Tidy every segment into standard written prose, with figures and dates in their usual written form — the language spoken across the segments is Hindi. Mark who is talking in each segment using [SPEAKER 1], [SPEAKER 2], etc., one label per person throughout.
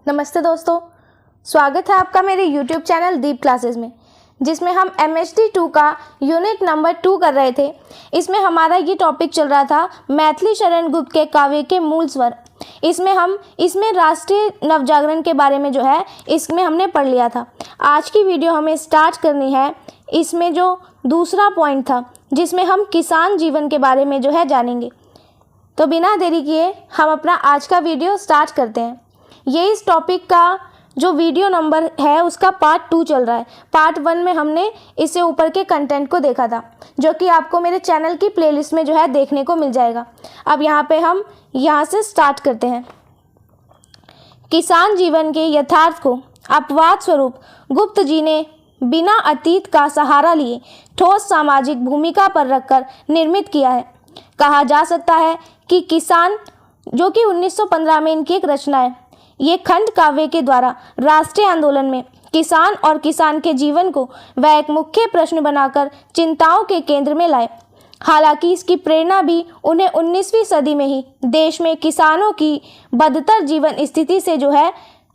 [SPEAKER 1] नमस्ते दोस्तों, स्वागत है आपका मेरे YouTube चैनल दीप क्लासेस में, जिसमें हम MHD 2 का यूनिट नंबर 2 कर रहे थे। इसमें हमारा ये टॉपिक चल रहा था मैथिली शरण गुप्त के काव्य के मूल स्वर। इसमें राष्ट्रीय नवजागरण के बारे में इसमें हमने पढ़ लिया था। आज की वीडियो हमें स्टार्ट करनी है। इसमें जो दूसरा पॉइंट था जिसमें हम किसान जीवन के बारे में जानेंगे। तो बिना देरी किए हम अपना आज का वीडियो स्टार्ट करते हैं। ये इस टॉपिक का जो वीडियो नंबर है उसका पार्ट 2 चल रहा है। पार्ट 1 में हमने इससे ऊपर के कंटेंट को देखा था, जो कि आपको मेरे चैनल की प्लेलिस्ट में देखने को मिल जाएगा। अब हम यहाँ से स्टार्ट करते हैं। किसान जीवन के यथार्थ को अपवाद स्वरूप गुप्त जी ने बिना अतीत का सहारा लिए ठोस सामाजिक भूमिका पर रखकर निर्मित किया है। कहा जा सकता है कि किसान, जो कि 1915 में इनकी एक रचना है, ये खंड काव्य के द्वारा राष्ट्रीय आंदोलन में किसान और किसान के जीवन को वह एक मुख्य प्रश्न बनाकर चिंताओं के केंद्र में लाए। हालांकि इसकी प्रेरणा भी उन्हें 19वीं सदी में ही देश में किसानों की बदतर जीवन स्थिति से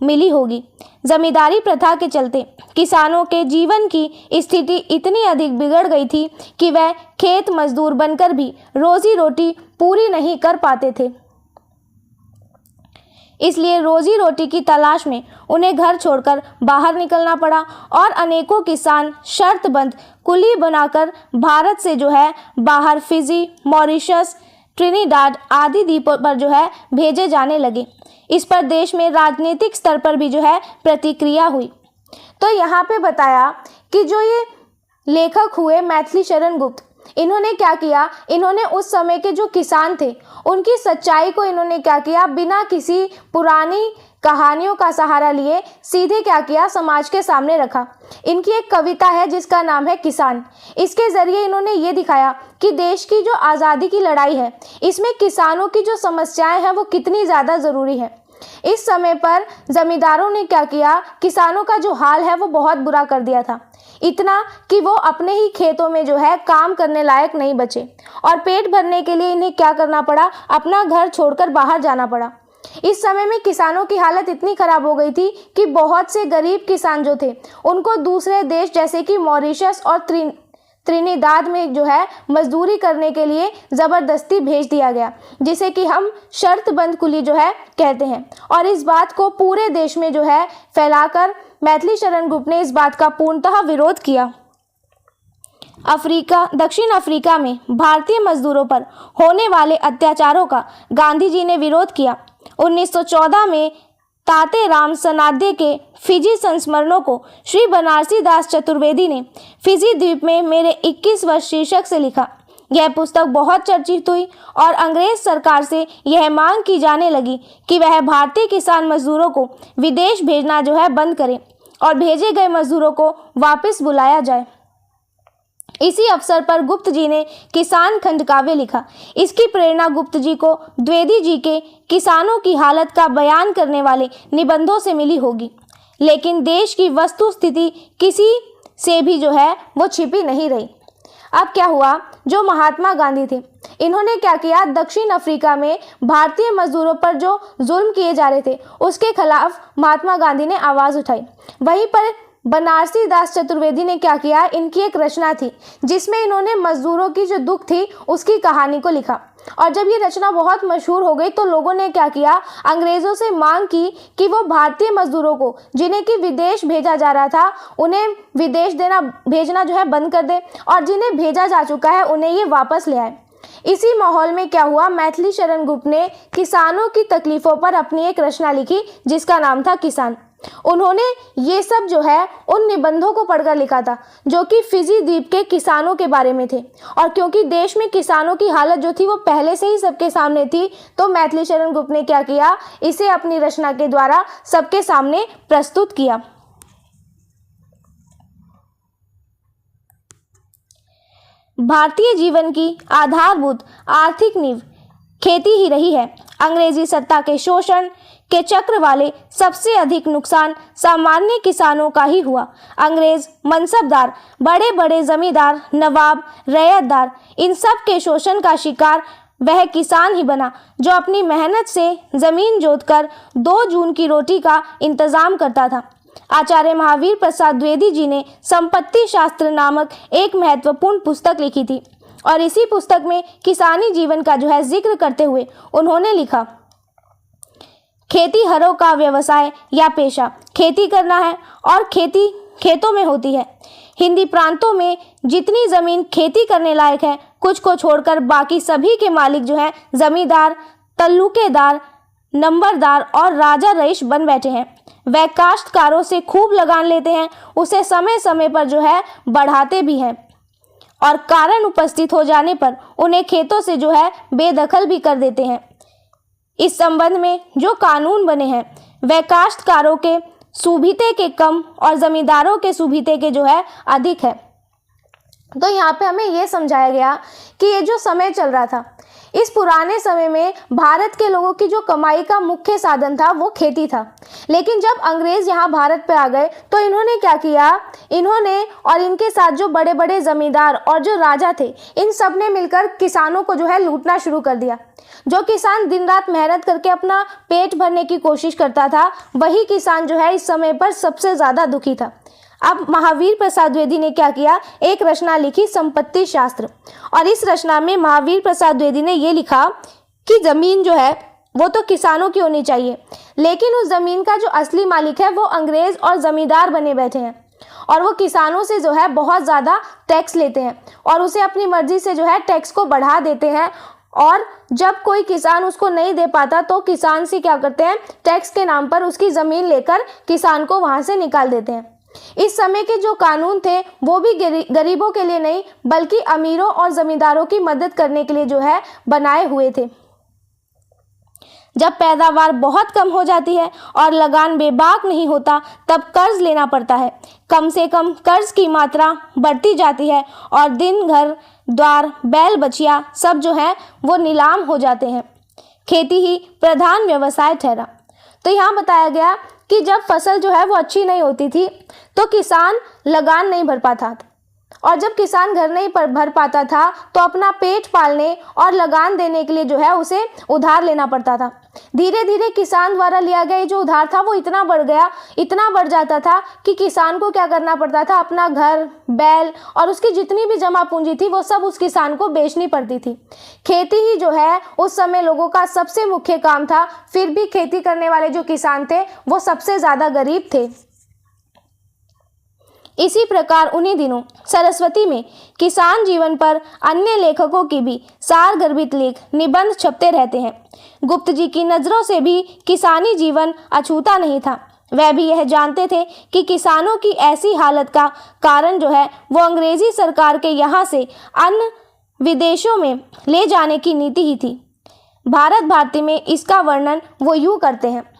[SPEAKER 1] मिली होगी। जमींदारी प्रथा के चलते किसानों के जीवन की स्थिति इतनी अधिक बिगड़ गई थी कि वह खेत मजदूर बनकर भी रोजी रोटी पूरी नहीं कर पाते थे। इसलिए रोजी रोटी की तलाश में उन्हें घर छोड़कर बाहर निकलना पड़ा और अनेकों किसान शर्तबंद कुली बनाकर भारत से बाहर फिजी, मॉरिशस, ट्रिनिडाड आदि द्वीपों पर भेजे जाने लगे। इस पर देश में राजनीतिक स्तर पर भी प्रतिक्रिया हुई। तो यहाँ पे बताया कि जो ये लेखक हुए मैथिली शरण गुप्त, इन्होंने क्या किया, इन्होंने उस समय के जो किसान थे उनकी सच्चाई को इन्होंने क्या किया, बिना किसी पुरानी कहानियों का सहारा लिए सीधे क्या किया, समाज के सामने रखा। इनकी एक कविता है जिसका नाम है किसान। इसके जरिए इन्होंने ये दिखाया कि देश की जो आज़ादी की लड़ाई है, इसमें किसानों की जो समस्याएं हैं वो कितनी ज़्यादा ज़रूरी है। इस समय पर जमींदारों ने क्या किया, किसानों का जो हाल है वो बहुत बुरा कर दिया था, इतना कि वो अपने ही खेतों में काम करने लायक नहीं बचे और पेट भरने के लिए इन्हें क्या करना पड़ा, अपना घर छोड़कर बाहर जाना पड़ा। इस समय में किसानों की हालत इतनी खराब हो गई थी कि बहुत से गरीब किसान जो थे उनको दूसरे देश जैसे कि मॉरिशस और त्रिनिदाद में मजदूरी करने के लिए ज़बरदस्ती भेज दिया गया, जिसे कि हम शर्तबंद कुली कहते हैं। और इस बात को पूरे देश में फैलाकर मैथिली शरण गुप्त ने इस बात का पूर्णतः विरोध किया। दक्षिण अफ्रीका में भारतीय मजदूरों पर होने वाले अत्याचारों का गांधी जी ने विरोध किया। 1914 में ताते राम सनादे के फिजी संस्मरणों को श्री बनारसी दास चतुर्वेदी ने फिजी द्वीप में मेरे 21 वर्ष शीर्षक से लिखा। यह पुस्तक बहुत चर्चित हुई और अंग्रेज सरकार से यह मांग की जाने लगी कि वह भारतीय किसान मजदूरों को विदेश भेजना बंद करे और भेजे गए मजदूरों को वापस बुलाया जाए। इसी अवसर पर गुप्त जी ने किसान खंड काव्य लिखा। इसकी प्रेरणा गुप्त जी को द्विवेदी जी के किसानों की हालत का बयान करने वाले निबंधों से मिली होगी, लेकिन देश की वस्तु स्थिति किसी से भी वो छिपी नहीं रही। अब क्या हुआ, जो महात्मा गांधी थे इन्होंने क्या किया, दक्षिण अफ्रीका में भारतीय मजदूरों पर जो जुल्म किए जा रहे थे उसके खिलाफ महात्मा गांधी ने आवाज़ उठाई। वहीं पर बनारसी दास चतुर्वेदी ने क्या किया, इनकी एक रचना थी जिसमें इन्होंने मजदूरों की जो दुख थी उसकी कहानी को लिखा। और जब ये रचना बहुत मशहूर हो गई तो लोगों ने क्या किया, अंग्रेज़ों से मांग की कि वो भारतीय मजदूरों को जिन्हें कि विदेश भेजा जा रहा था उन्हें विदेश भेजना बंद कर दे और जिन्हें भेजा जा चुका है उन्हें ये वापस ले आए। इसी माहौल में क्या हुआ, मैथिली शरण गुप्त ने किसानों की तकलीफ़ों पर अपनी एक रचना लिखी जिसका नाम था किसान। उन्होंने ये सब उन निबंधों को पढ़कर लिखा था जो कि फिजी द्वीप के किसानों के बारे में थे। और क्योंकि देश में किसानों की हालत जो थी वो पहले से ही सबके सामने थी, तो मैथिली शरण गुप्त ने क्या किया, इसे अपनी रचना के द्वारा सबके सामने प्रस्तुत किया। भारतीय जीवन की आधारभूत आर्थिक नींव खेती ही रही है। अंग्रेजी सत्ता के शोषण के चक्र वाले सबसे अधिक नुकसान सामान्य किसानों का ही हुआ। अंग्रेज मनसबदार, बड़े बड़े जमींदार, नवाब, रैयतदार, इन सब के शोषण का शिकार वह किसान ही बना जो अपनी मेहनत से जमीन जोतकर 2 जून की रोटी का इंतजाम करता था। आचार्य महावीर प्रसाद द्विवेदी जी ने संपत्ति शास्त्र नामक एक महत्वपूर्ण पुस्तक लिखी थी और इसी पुस्तक में किसानी जीवन का जो है जिक्र करते हुए उन्होंने लिखा, खेती हरों का व्यवसाय या पेशा, खेती करना है और खेती खेतों में होती है। हिंदी प्रांतों में जितनी जमीन खेती करने लायक है, कुछ को छोड़कर बाकी सभी के मालिक जो है जमींदार, तल्लुकेदार, नंबरदार और राजा रईस बन बैठे हैं। वह काश्तकारों से खूब लगान लेते हैं, उसे समय समय पर जो है बढ़ाते भी हैं और कारण उपस्थित हो जाने पर उन्हें खेतों से जो है बेदखल भी कर देते हैं। इस संबंध में जो कानून बने हैं वह काश्तकारों के सुविधे के कम और जमींदारों के सुविधे के जो है अधिक है। तो यहाँ पे हमें ये समझाया गया कि ये जो समय चल रहा था, इस पुराने समय में भारत के लोगों की जो कमाई का मुख्य साधन था वो खेती था। लेकिन जब अंग्रेज यहाँ भारत पे आ गए तो इन्होंने क्या किया, इन्होंने और इनके साथ जो बड़े बड़े जमींदार और जो राजा थे, इन सब ने मिलकर किसानों को जो है लूटना शुरू कर दिया। जो किसान दिन रात मेहनत करके अपना पेट भरने की कोशिश करता था, वही किसान जो है इस समय पर सबसे ज़्यादा दुखी था। अब महावीर प्रसाद द्विवेदी ने क्या किया, एक रचना लिखी संपत्ति शास्त्र, और इस रचना में महावीर प्रसाद द्विवेदी ने ये लिखा कि ज़मीन जो है वो तो किसानों की होनी चाहिए, लेकिन उस ज़मीन का जो असली मालिक है वो अंग्रेज़ और ज़मींदार बने बैठे हैं और वो किसानों से जो है बहुत ज़्यादा टैक्स लेते हैं और उसे अपनी मर्जी से जो है टैक्स को बढ़ा देते हैं। और जब कोई किसान उसको नहीं दे पाता तो किसान से क्या करते हैं, टैक्स के नाम पर उसकी ज़मीन लेकर किसान को वहाँ से निकाल देते हैं। इस समय के जो कानून थे वो भी गरीबों के लिए नहीं बल्कि अमीरों और ज़मींदारों की मदद करने के लिए जो है बनाए हुए थे। जब पैदावार बहुत कम हो जाती है और लगान बेबाक नहीं होता तब कर्ज लेना पड़ता है। कम से कम कर्ज की मात्रा बढ़ती जाती है और दिन घर द्वार बैल बछिया सब जो है वो नीलाम हो जाते हैं। खेती ही प्रधान व्यवसाय ठहरा। तो यहाँ बताया गया कि जब फसल जो है वो अच्छी नहीं होती थी तो किसान लगान नहीं भर पाता था, और जब किसान घर नहीं भर पाता था तो अपना पेट पालने और लगान देने के लिए जो है उसे उधार लेना पड़ता था। धीरे धीरे किसान द्वारा लिया गया जो उधार था वो इतना बढ़ गया, इतना बढ़ जाता था कि किसान को क्या करना पड़ता था, अपना घर, बैल और उसकी जितनी भी जमा पूंजी थी वो सब उस किसान को बेचनी पड़ती थी। खेती ही जो है उस समय लोगों का सबसे मुख्य काम था, फिर भी खेती करने वाले जो किसान थे वो सबसे ज़्यादा गरीब थे। इसी प्रकार उन्हीं दिनों सरस्वती में किसान जीवन पर अन्य लेखकों की भी सारगर्भित लेख निबंध छपते रहते हैं। गुप्त जी की नज़रों से भी किसानी जीवन अछूता नहीं था। वह भी यह जानते थे कि किसानों की ऐसी हालत का कारण जो है वो अंग्रेजी सरकार के यहाँ से अन्य विदेशों में ले जाने की नीति ही थी। भारत भारती में इसका वर्णन वो यूँ करते हैं।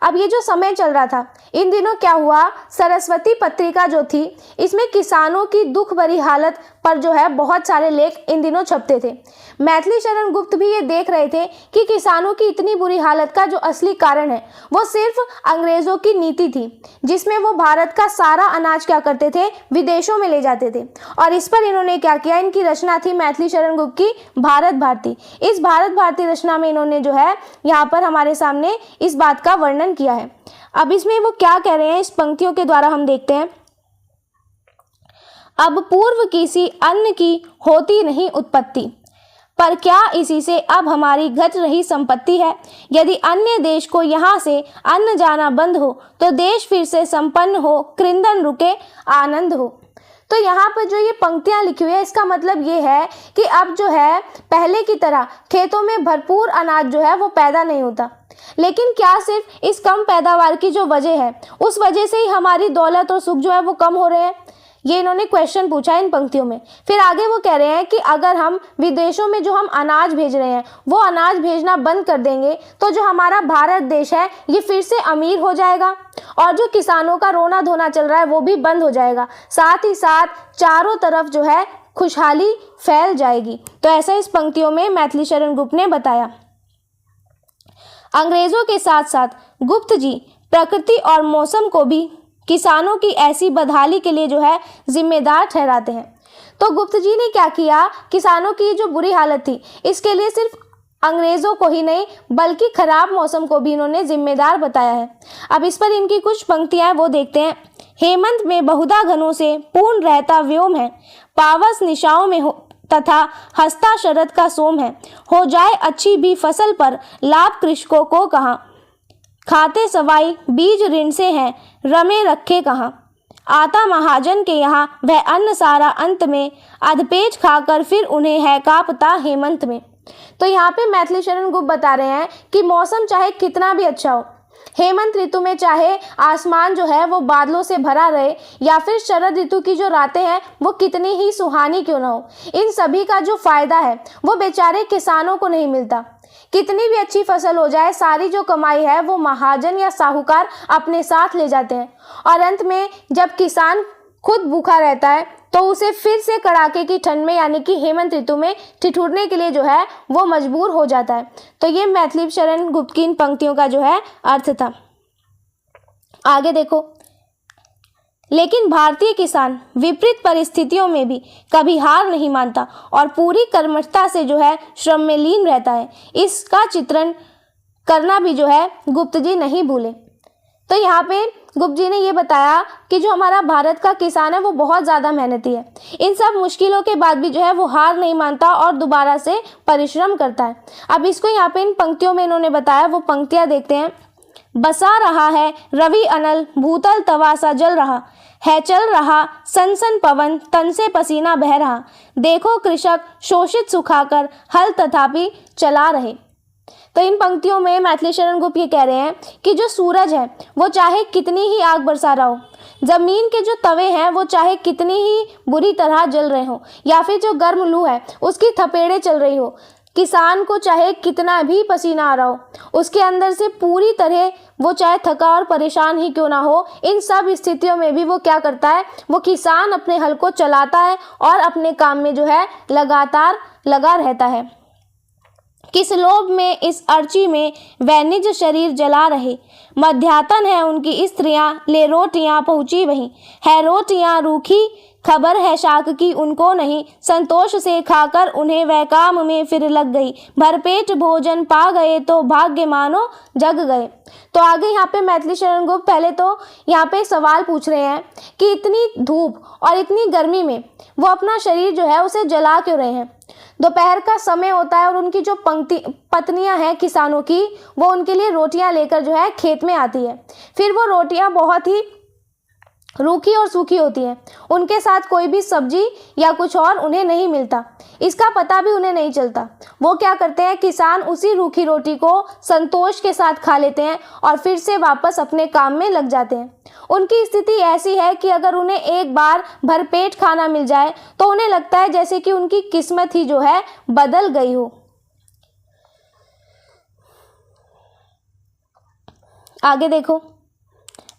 [SPEAKER 1] अब ये जो समय चल रहा था, इन दिनों क्या हुआ, सरस्वती पत्रिका जो थी इसमें किसानों की दुख भरी हालत पर जो है बहुत सारे लेख इन दिनों छपते थे। मैथिली शरण गुप्त भी ये देख रहे थे कि किसानों की इतनी बुरी हालत का जो असली कारण है वो सिर्फ अंग्रेज़ों की नीति थी, जिसमें वो भारत का सारा अनाज क्या करते थे, विदेशों में ले जाते थे। और इस पर इन्होंने क्या किया, इनकी रचना थी मैथिली शरण गुप्त की भारत भारती। इस भारत भारती रचना में इन्होंने जो है यहाँ पर हमारे सामने इस बात का वर्णन किया है। अब इसमें वो क्या कह रहे हैं, इस पंक्तियों के द्वारा हम देखते हैं। अब पूर्व किसी अन्न की होती नहीं उत्पत्ति, पर क्या इसी से अब हमारी घट रही संपत्ति है। यदि अन्य देश को यहाँ से अन्न जाना बंद हो तो देश फिर से संपन्न हो, कृंदन रुके, आनंद हो। तो यहाँ पर जो ये पंक्तियाँ लिखी हुई है इसका मतलब ये है कि अब जो है पहले की तरह खेतों में भरपूर अनाज जो है वो पैदा नहीं होता, लेकिन क्या सिर्फ इस कम पैदावार की जो वजह है उस वजह से ही हमारी दौलत और सुख जो है वो कम हो रहे हैं। ये इन्होंने क्वेश्चन पूछा इन पंक्तियों में। फिर आगे वो कह रहे हैं कि अगर हम विदेशों में जो हम अनाज भेज रहे हैं वो अनाज भेजना बंद कर देंगे तो जो हमारा भारत देश है ये फिर से अमीर हो जाएगा और जो किसानों का रोना धोना चल रहा है वो भी बंद हो जाएगा, साथ ही साथ चारों तरफ जो है खुशहाली फैल जाएगी। तो ऐसा इस पंक्तियों में मैथिली शरण गुप्त ने बताया। अंग्रेजों के साथ साथ गुप्त जी प्रकृति और मौसम को भी किसानों की ऐसी बदहाली के लिए जो है जिम्मेदार ठहराते हैं। तो गुप्त जी ने क्या किया, किसानों की जो बुरी हालत थी इसके लिए सिर्फ अंग्रेजों को ही नहीं बल्कि खराब मौसम को भी इन्होंने जिम्मेदार बताया है। अब इस पर इनकी कुछ पंक्तियां वो देखते हैं। हेमंत में बहुधा घनों से पूर्ण रहता व्योम है, पावस निशाओं में हो तथा हंसता शरद का सोम है। हो जाए अच्छी भी फसल पर लाभ कृषकों को कहाँ, खाते सवाई बीज ऋण से हैं रमे रखे कहाँ। आता महाजन के यहाँ वह अन्न सारा अंत में, अधपेच खाकर फिर उन्हें है कापता हेमंत में। तो यहाँ पे मैथिली शरण गुप्त बता रहे हैं कि मौसम चाहे कितना भी अच्छा हो, हेमंत ऋतु में चाहे आसमान जो है वो बादलों से भरा रहे या फिर शरद ऋतु की जो रातें हैं वो कितनी ही सुहानी क्यों ना हो, इन सभी का जो फायदा है वो बेचारे किसानों को नहीं मिलता। कितनी भी अच्छी फसल हो जाए, सारी जो कमाई है वो महाजन या साहूकार अपने साथ ले जाते हैं और अंत में जब किसान खुद भूखा रहता है तो उसे फिर से कड़ाके की ठंड में यानी कि हेमंत ऋतु में ठिठुरने के लिए जो है वो मजबूर हो जाता है। तो ये मैथिली शरण गुप्त की इन पंक्तियों का जो है अर्थ था। आगे देखो, लेकिन भारतीय किसान विपरीत परिस्थितियों में भी कभी हार नहीं मानता और पूरी कर्मठता से जो है श्रम में लीन रहता है। इसका चित्रण करना भी जो है गुप्त जी नहीं भूले। तो यहाँ पे गुप्त जी ने ये बताया कि जो हमारा भारत का किसान है वो बहुत ज़्यादा मेहनती है। इन सब मुश्किलों के बाद भी जो है वो हार नहीं मानता और दोबारा से परिश्रम करता है। अब इसको यहाँ पे इन पंक्तियों में इन्होंने बताया, वो पंक्तियाँ देखते हैं। बसा रहा है रवि अनल, भूतल तवासा जल रहा है, चल रहा सनसन पवन, तन से पसीना बह रहा। देखो कृषक शोषित सुखाकर हल तथापि चला रहे। तो इन पंक्तियों में मैथिली शरण गुप्त ये कह रहे हैं कि जो सूरज है वो चाहे कितनी ही आग बरसा रहा हो, जमीन के जो तवे हैं वो चाहे कितनी ही बुरी तरह जल रहे हो या फिर जो गर्म लू है उसकी थपेड़े चल रही हो, किसान को चाहे कितना भी पसीना आ रहा हो, उसके अंदर से पूरी तरह वो चाहे थका और परेशान ही क्यों ना हो, इन सब स्थितियों में भी वो क्या करता है, वो किसान अपने हल को चलाता है और अपने काम में जो है लगातार लगा रहता है। किस लोभ में इस अर्ची में वह निज शरीर जला रहे, मध्यातन है उनकी स्त्रियां ले रोटियां पहुंची वहीं, है रोटियां रूखी खबर है शाक की उनको नहीं, संतोष से खाकर उन्हें वह काम में फिर लग गई, भरपेट भोजन पा गए तो भाग्य मानो जग गए। तो आगे यहाँ पे मैथिली शरण गुप्त पहले तो यहाँ पे सवाल पूछ रहे हैं कि इतनी धूप और इतनी गर्मी में वो अपना शरीर जो है उसे जला क्यों रहे हैं। दोपहर का समय होता है और उनकी जो पत्नियां हैं किसानों की, वो उनके लिए रोटियां लेकर जो है खेत में आती है। फिर वो रोटियां बहुत ही रूखी और सूखी होती हैं, उनके साथ कोई भी सब्जी या कुछ और उन्हें नहीं मिलता, इसका पता भी उन्हें नहीं चलता। वो क्या करते हैं, किसान उसी रूखी रोटी को संतोष के साथ खा लेते हैं और फिर से वापस अपने काम में लग जाते हैं। उनकी स्थिति ऐसी है कि अगर उन्हें एक बार भरपेट खाना मिल जाए तो उन्हें लगता है जैसे कि उनकी किस्मत ही जो है बदल गई हो। आगे देखो,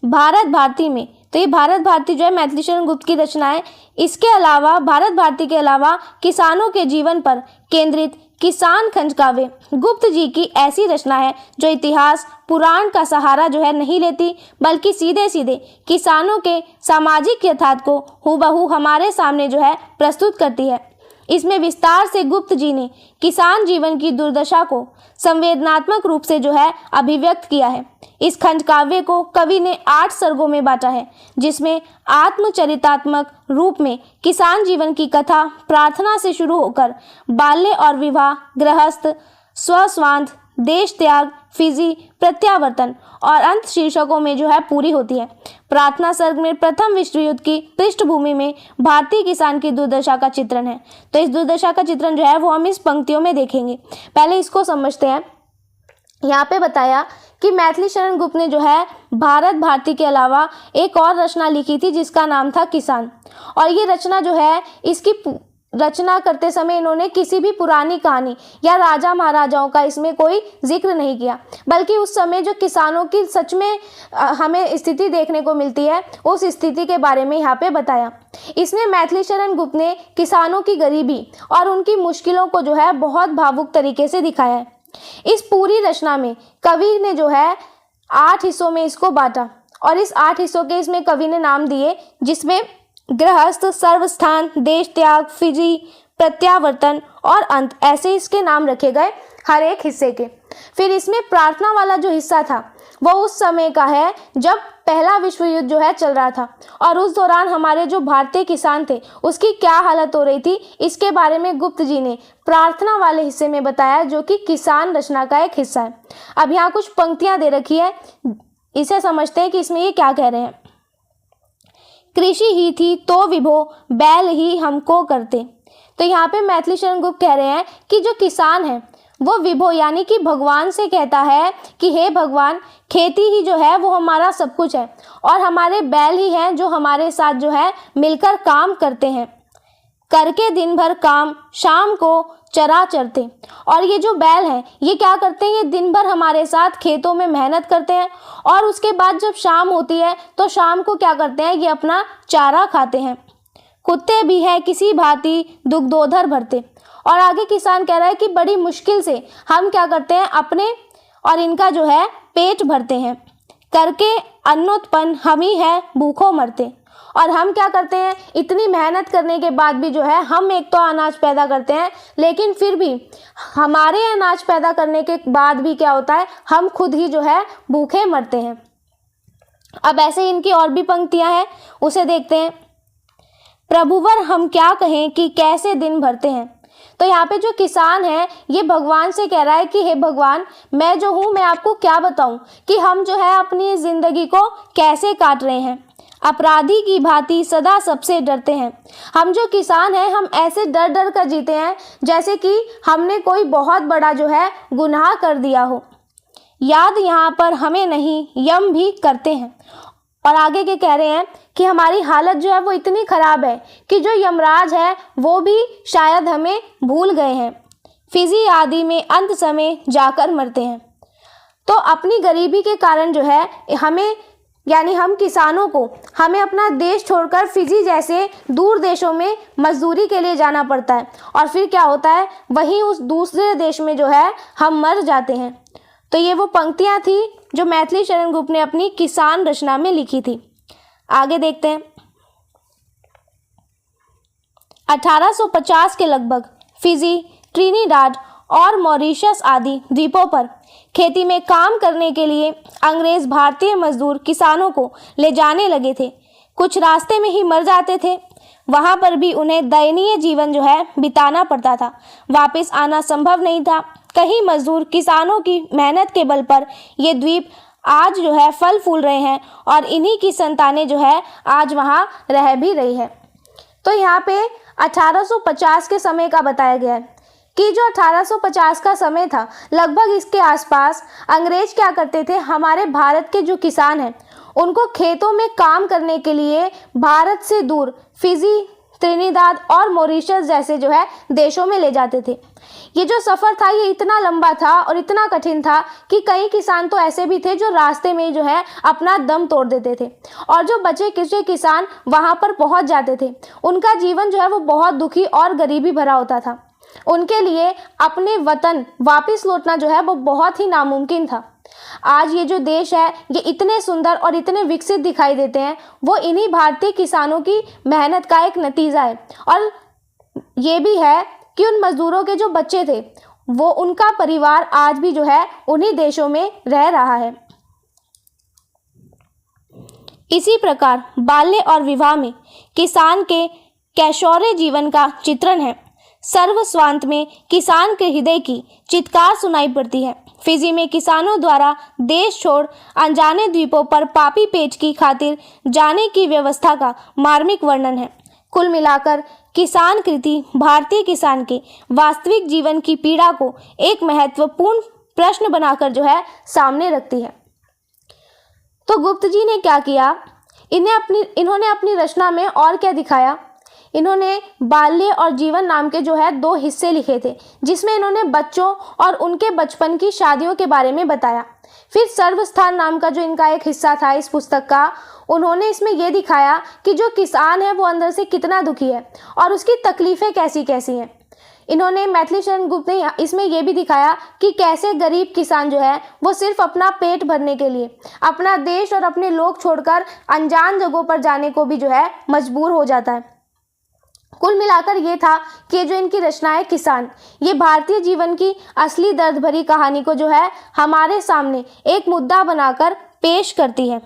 [SPEAKER 1] भारत भारती में, तो ये भारत भारती जो है मैथिली शरण गुप्त की रचना है। इसके अलावा भारत भारती के अलावा किसानों के जीवन पर केंद्रित किसान खंड काव्य गुप्त जी की ऐसी रचना है जो इतिहास पुराण का सहारा जो है नहीं लेती, बल्कि सीधे सीधे किसानों के सामाजिक यथार्थ को हूबहू हमारे सामने जो है प्रस्तुत करती है। इसमें विस्तार से गुप्त जी ने किसान जीवन की दुर्दशा को संवेदनात्मक रूप से जो है अभिव्यक्त किया है। इस खंड काव्य को कवि ने 8 सर्गों में बांटा है, जिसमें आत्मचरितात्मक रूप में किसान जीवन की कथा प्रार्थना से शुरू होकर बाल्य और विवाह, गृहस्थ, स्वस्वांत, देश त्याग, फिजी, प्रत्यावर्तन और अंत शीर्षकों में जो है पूरी होती है। प्रार्थना सर्ग में प्रथम विश्व युद्ध की पृष्ठभूमि में भारतीय किसान की दुर्दशा का चित्रण है। तो इस दुर्दशा का चित्रण जो है वो हम इस पंक्तियों में देखेंगे। पहले इसको समझते हैं। यहाँ पे बताया कि मैथिली शरण गुप्त ने जो है भारत भारती के अलावा एक और रचना लिखी थी जिसका नाम था किसान। और ये रचना जो है, इसकी रचना करते समय इन्होंने किसी भी पुरानी कहानी या राजा महाराजाओं का इसमें कोई जिक्र नहीं किया, बल्कि उस समय जो किसानों की सच में हमें स्थिति देखने को मिलती है उस स्थिति के बारे में यहाँ पे बताया। इसमें मैथिली शरण गुप्त ने किसानों की गरीबी और उनकी मुश्किलों को जो है बहुत भावुक तरीके से दिखाया है। इस पूरी रचना में कवि ने जो है 8 हिस्सों में इसको बांटा और इस 8 हिस्सों के इसमें कवि ने नाम दिए, जिसमें गृहस्थ, सर्वस्थान, देश त्याग, फिजी, प्रत्यावर्तन और अंत, ऐसे इसके नाम रखे गए हर एक हिस्से के। फिर इसमें प्रार्थना वाला जो हिस्सा था वो उस समय का है जब पहला विश्व युद्ध जो है चल रहा था, और उस दौरान हमारे जो भारतीय किसान थे उसकी क्या हालत हो रही थी, इसके बारे में गुप्त जी ने प्रार्थना वाले हिस्से में बताया, जो कि किसान रचना का एक हिस्सा है। अब यहाँ कुछ पंक्तियां दे रखी है, इसे समझते हैं कि इसमें ये क्या कह रहे हैं। कृषि ही थी तो विभो, बैल ही हमको करते। तो यहाँ पे मैथिली शरण गुप्त कह रहे हैं कि जो किसान है वो विभो यानी कि भगवान से कहता है कि हे भगवान, खेती ही जो है वो हमारा सब कुछ है, और हमारे बैल ही हैं जो हमारे साथ जो है मिलकर काम करते हैं, करके दिन भर काम, शाम को चरा चरते। और ये जो बैल हैं ये क्या करते हैं, ये दिन भर हमारे साथ खेतों में मेहनत करते हैं, और उसके बाद जब शाम होती है तो शाम को क्या करते हैं, ये अपना चारा खाते हैं। कुत्ते भी हैं किसी भांति दुग्धोधर भरते। और आगे किसान कह रहा है कि बड़ी मुश्किल से हम क्या करते हैं, अपने और इनका जो है पेट भरते हैं, करके अन्नोत्पन्न हम ही है भूखों मरते। और हम क्या करते हैं, इतनी मेहनत करने के बाद भी जो है हम एक तो अनाज पैदा करते हैं, लेकिन फिर भी हमारे अनाज पैदा करने के बाद भी क्या होता है, हम खुद ही जो है भूखे मरते हैं। अब ऐसे इनकी और भी पंक्तियां हैं, उसे देखते हैं। प्रभुवर हम क्या कहें कि कैसे दिन भरते हैं। तो यहाँ पे जो किसान है ये भगवान से कह रहा है कि हे भगवान, मैं जो हूँ मैं आपको क्या बताऊँ कि हम जो है अपनी ज़िंदगी को कैसे काट रहे हैं। अपराधी की भांति सदा सबसे डरते हैं। हम जो किसान हैं हम ऐसे डर डर कर जीते हैं जैसे कि हमने कोई बहुत बड़ा जो है गुनाह कर दिया हो। याद यहाँ पर हमें नहीं, यम भी करते हैं। और आगे के कह रहे हैं कि हमारी हालत जो है वो इतनी ख़राब है कि जो यमराज है वो भी शायद हमें भूल गए हैं। फिजी आदि में अंत समय जाकर मरते हैं। तो अपनी गरीबी के कारण जो है हमें यानी हम किसानों को हमें अपना देश छोड़कर फिजी जैसे दूर देशों में मजदूरी के लिए जाना पड़ता है, और फिर क्या होता है, वहीं उस दूसरे देश में जो है हम मर जाते हैं। तो ये वो पंक्तियाँ थी जो मैथिली शरण गुप्त ने अपनी किसान रचना में लिखी थी। आगे देखते हैं। 1850 के लगभग फिजी, ट्रिनिडाड और मॉरिशस आदि द्वीपों पर खेती में काम करने के लिए अंग्रेज भारतीय मजदूर किसानों को ले जाने लगे थे। कुछ रास्ते में ही मर जाते थे। वहाँ पर भी उन्हें दयनीय जीवन जो है बिताना पड़ता था। वापस आना संभव नहीं था। कई मजदूर किसानों की मेहनत के बल पर ये द्वीप आज जो है फल फूल रहे हैं, और इन्हीं की संतानें जो है आज वहाँ रह भी रही है। तो यहाँ पे 1850 के समय का बताया गया है कि जो 1850 का समय था लगभग इसके आसपास अंग्रेज क्या करते थे, हमारे भारत के जो किसान हैं उनको खेतों में काम करने के लिए भारत से दूर फिजी, त्रिनिदाद और मॉरिशस जैसे जो है देशों में ले जाते थे। ये जो सफ़र था ये इतना लंबा था और इतना कठिन था कि कई किसान तो ऐसे भी थे जो रास्ते में जो है अपना दम तोड़ देते थे, और जो बचे कुचे किसान वहाँ पर पहुँच जाते थे उनका जीवन जो है वो बहुत दुखी और गरीबी भरा होता था। उनके लिए अपने वतन वापस लौटना जो है वो बहुत ही नामुमकिन था। आज ये जो देश है ये इतने सुंदर और इतने विकसित दिखाई देते हैं, वो इन्हीं भारतीय किसानों की मेहनत का एक नतीजा है। और ये भी है कि उन मजदूरों के जो बच्चे थे वो उनका परिवार आज भी जो है उन्हीं देशों में रह रहा है। इसी प्रकार बाल्य और विवाह में किसान के कैशोर्य जीवन का चित्रण है। सर्वस्वांत में किसान के हृदय की चित्कार सुनाई पड़ती है। फिजी में किसानों द्वारा देश छोड़ अनजाने द्वीपों पर पापी पेट की खातिर जाने की व्यवस्था का मार्मिक वर्णन है। कुल मिलाकर किसान कृति भारतीय किसान के वास्तविक जीवन की पीड़ा को एक महत्वपूर्ण प्रश्न बनाकर जो है सामने रखती है। तो गुप्त जी ने क्या किया, इन्होंने अपनी रचना में और क्या दिखाया, इन्होंने बाल्य और जीवन नाम के जो है 2 हिस्से लिखे थे, जिसमें इन्होंने बच्चों और उनके बचपन की शादियों के बारे में बताया। फिर सर्वस्थान नाम का जो इनका एक हिस्सा था इस पुस्तक का, उन्होंने इसमें यह दिखाया कि जो किसान है वो अंदर से कितना दुखी है और उसकी तकलीफ़ें कैसी कैसी हैं। इन्होंने मैथिली शरण गुप्त ने इसमें यह भी दिखाया कि कैसे गरीब किसान जो है वो सिर्फ अपना पेट भरने के लिए अपना देश और अपने लोग छोड़कर अनजान जगहों पर जाने को भी जो है मजबूर हो जाता है। कुल मिलाकर ये था कि जो इनकी रचनाएं किसान, ये भारतीय जीवन की असली दर्द भरी कहानी को जो है हमारे सामने एक मुद्दा बनाकर पेश करती है।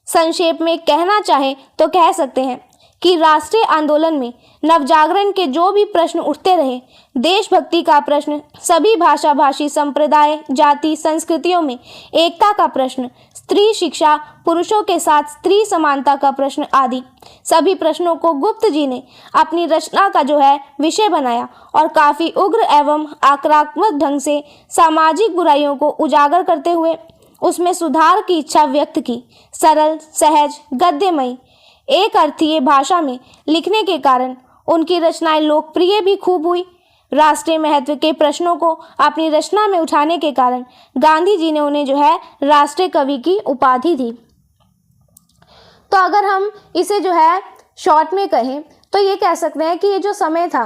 [SPEAKER 1] संक्षेप में कहना चाहे तो कह सकते हैं कि राष्ट्रीय आंदोलन में नवजागरण के जो भी प्रश्न उठते रहे, देशभक्ति का प्रश्न, सभी भाषा भाषी संप्रदाय जाति संस्कृतियों में एकता का प्रश्न, स्त्री शिक्षा, पुरुषों के साथ स्त्री समानता का प्रश्न आदि सभी प्रश्नों को गुप्त जी ने अपनी रचना का जो है विषय बनाया और काफी उग्र एवं आक्रामक ढंग से सामाजिक बुराइयों को उजागर करते हुए उसमें सुधार की इच्छा व्यक्त की। सरल, सहज, गद्यमयी, एक अर्थीय भाषा में लिखने के कारण उनकी रचनाएं लोकप्रिय भी खूब हुई। राष्ट्रीय महत्व के प्रश्नों को अपनी रचना में उठाने के कारण गांधी जी ने उन्हें जो है राष्ट्रीय कवि की उपाधि दी। तो अगर हम इसे जो है शॉर्ट में कहें तो ये कह सकते हैं कि ये जो समय था,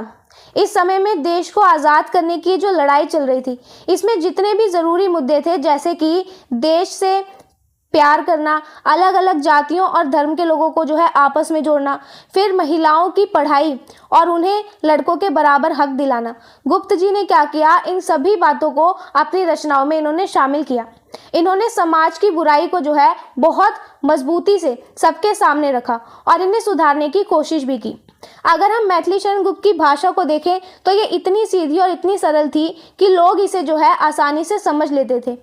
[SPEAKER 1] इस समय में देश को आज़ाद करने की जो लड़ाई चल रही थी, इसमें जितने भी ज़रूरी मुद्दे थे, जैसे कि देश से प्यार करना, अलग अलग जातियों और धर्म के लोगों को जो है आपस में जोड़ना, फिर महिलाओं की पढ़ाई और उन्हें लड़कों के बराबर हक दिलाना, गुप्त जी ने क्या किया, इन सभी बातों को अपनी रचनाओं में इन्होंने शामिल किया। इन्होंने समाज की बुराई को जो है बहुत मजबूती से सबके सामने रखा और इन्हें सुधारने की कोशिश भी की। अगर हम मैथिली शरण गुप्त की भाषा को देखें तो ये इतनी सीधी और इतनी सरल थी कि लोग इसे जो है आसानी से समझ लेते थे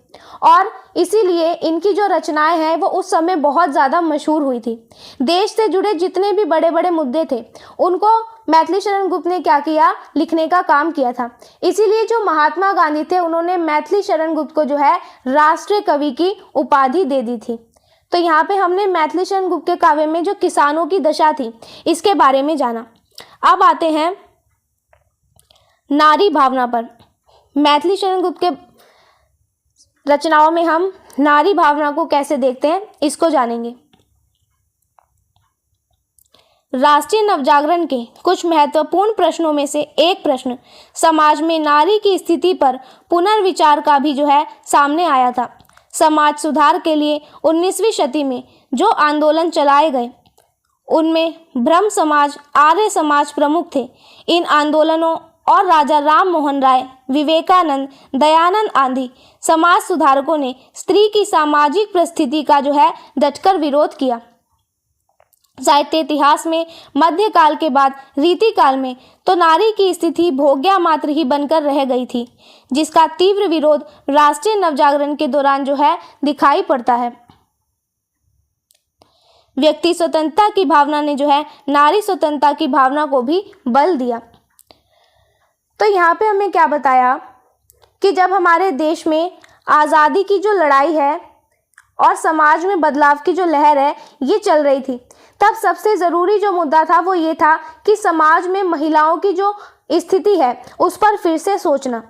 [SPEAKER 1] और इसीलिए इनकी जो रचनाएं हैं वो उस समय बहुत ज़्यादा मशहूर हुई थी। देश से जुड़े जितने भी बड़े बड़े मुद्दे थे उनको मैथिली शरण गुप्त ने क्या किया, लिखने का काम किया था। इसीलिए जो महात्मा गांधी थे उन्होंने मैथिली शरण गुप्त को जो है राष्ट्रीय कवि की उपाधि दे दी थी। तो यहाँ पे हमने मैथिली शरण गुप्त के काव्य में जो किसानों की दशा थी इसके बारे में जाना। अब आते हैं नारी भावना पर। मैथिली शरण गुप्त के रचनाओं में हम नारी भावना को कैसे देखते हैं इसको जानेंगे। राष्ट्रीय नवजागरण के कुछ महत्वपूर्ण प्रश्नों में से एक प्रश्न समाज में नारी की स्थिति पर पुनर्विचार का भी जो है सामने आया था। समाज सुधार के लिए 19वीं शती में जो आंदोलन चलाए गए उनमें ब्रह्म समाज, आर्य समाज प्रमुख थे। इन आंदोलनों और राजा राम मोहन राय, विवेकानंद, दयानंद आदि समाज सुधारकों ने स्त्री की सामाजिक परिस्थिति का जो है डटकर विरोध किया। साहित्य इतिहास में मध्यकाल के बाद रीतिकाल में तो नारी की स्थिति भोग्या मात्र ही बनकर रह गई थी, जिसका तीव्र विरोध राष्ट्रीय नवजागरण के दौरान जो है दिखाई पड़ता है। व्यक्ति स्वतंत्रता की भावना ने जो है नारी स्वतंत्रता की भावना को भी बल दिया। तो यहाँ पे हमें क्या बताया कि जब हमारे देश में आज़ादी की जो लड़ाई है और समाज में बदलाव की जो लहर है ये चल रही थी, तब सबसे ज़रूरी जो मुद्दा था वो ये था कि समाज में महिलाओं की जो स्थिति है उस पर फिर से सोचना।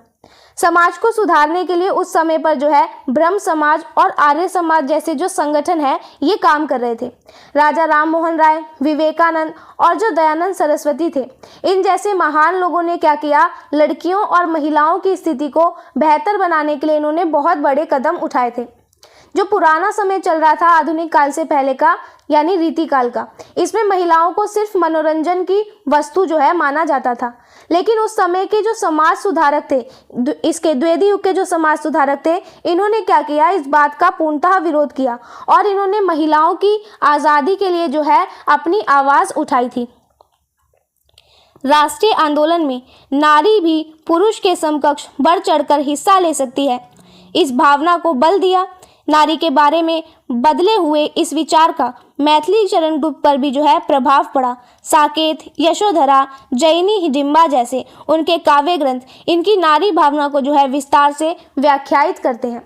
[SPEAKER 1] समाज को सुधारने के लिए उस समय पर जो है ब्रह्म समाज और आर्य समाज जैसे जो संगठन है ये काम कर रहे थे। राजा राम मोहन राय, विवेकानंद और जो दयानंद सरस्वती थे, इन जैसे महान लोगों ने क्या किया, लड़कियों और महिलाओं की स्थिति को बेहतर बनाने के लिए इन्होंने बहुत बड़े कदम उठाए थे। जो पुराना समय चल रहा था आधुनिक काल से पहले का, यानी रीतिकाल का, इसमें महिलाओं को सिर्फ मनोरंजन की वस्तु जो है माना जाता था। लेकिन उस समय के जो समाज सुधारक थे, इसके द्विवेदी युग के जो समाज सुधारक थे, इन्होंने क्या किया, इस बात का पूर्णतः विरोध किया और इन्होंने महिलाओं की आज़ादी के लिए जो है अपनी आवाज़ उठाई थी। राष्ट्रीय आंदोलन में नारी भी पुरुष के समकक्ष बढ़ चढ़कर हिस्सा ले सकती है, इस भावना को बल दिया। नारी के बारे में बदले हुए इस विचार का मैथिली शरण गुप्त पर भी जो है प्रभाव पड़ा। साकेत, यशोधरा, जैनी हिडिंबा जैसे उनके काव्य ग्रंथ इनकी नारी भावना को जो है विस्तार से व्याख्यायित करते हैं।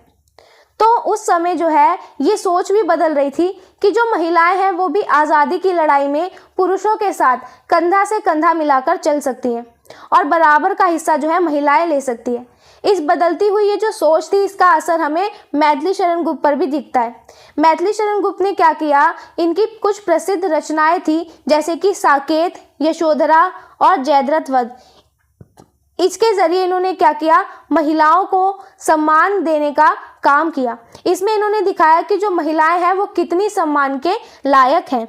[SPEAKER 1] तो उस समय जो है ये सोच भी बदल रही थी कि जो महिलाएं हैं वो भी आज़ादी की लड़ाई में पुरुषों के साथ कंधा से कंधा मिलाकर चल सकती हैं और बराबर का हिस्सा जो है महिलाएं ले सकती है। इस बदलती हुई ये जो सोच थी इसका असर हमें मैथिली शरण गुप्त पर भी दिखता है। मैथिली शरण गुप्त ने क्या किया, इनकी कुछ प्रसिद्ध रचनाएं थी जैसे कि साकेत, यशोधरा और जयद्रथ वध। इसके जरिए इन्होंने क्या किया, महिलाओं को सम्मान देने का काम किया। इसमें इन्होंने दिखाया कि जो महिलाएं हैं वो कितनी सम्मान के लायक हैं।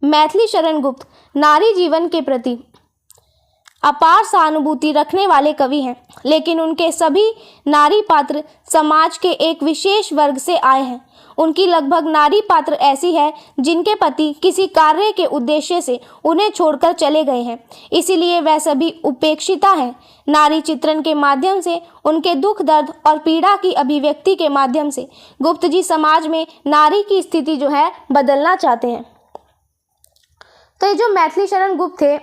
[SPEAKER 1] मैथिली शरण गुप्त नारी जीवन के प्रति अपार सहानुभूति रखने वाले कवि हैं, लेकिन उनके सभी नारी पात्र समाज के एक विशेष वर्ग से आए हैं। उनकी लगभग नारी पात्र ऐसी है जिनके पति किसी कार्य के उद्देश्य से उन्हें छोड़कर चले गए हैं, इसीलिए वह सभी उपेक्षिता हैं। नारी चित्रण के माध्यम से उनके दुख दर्द और पीड़ा की अभिव्यक्ति के माध्यम से गुप्त जी समाज में नारी की स्थिति जो है बदलना चाहते हैं। तो ये जो मैथिली शरण गुप्त थे,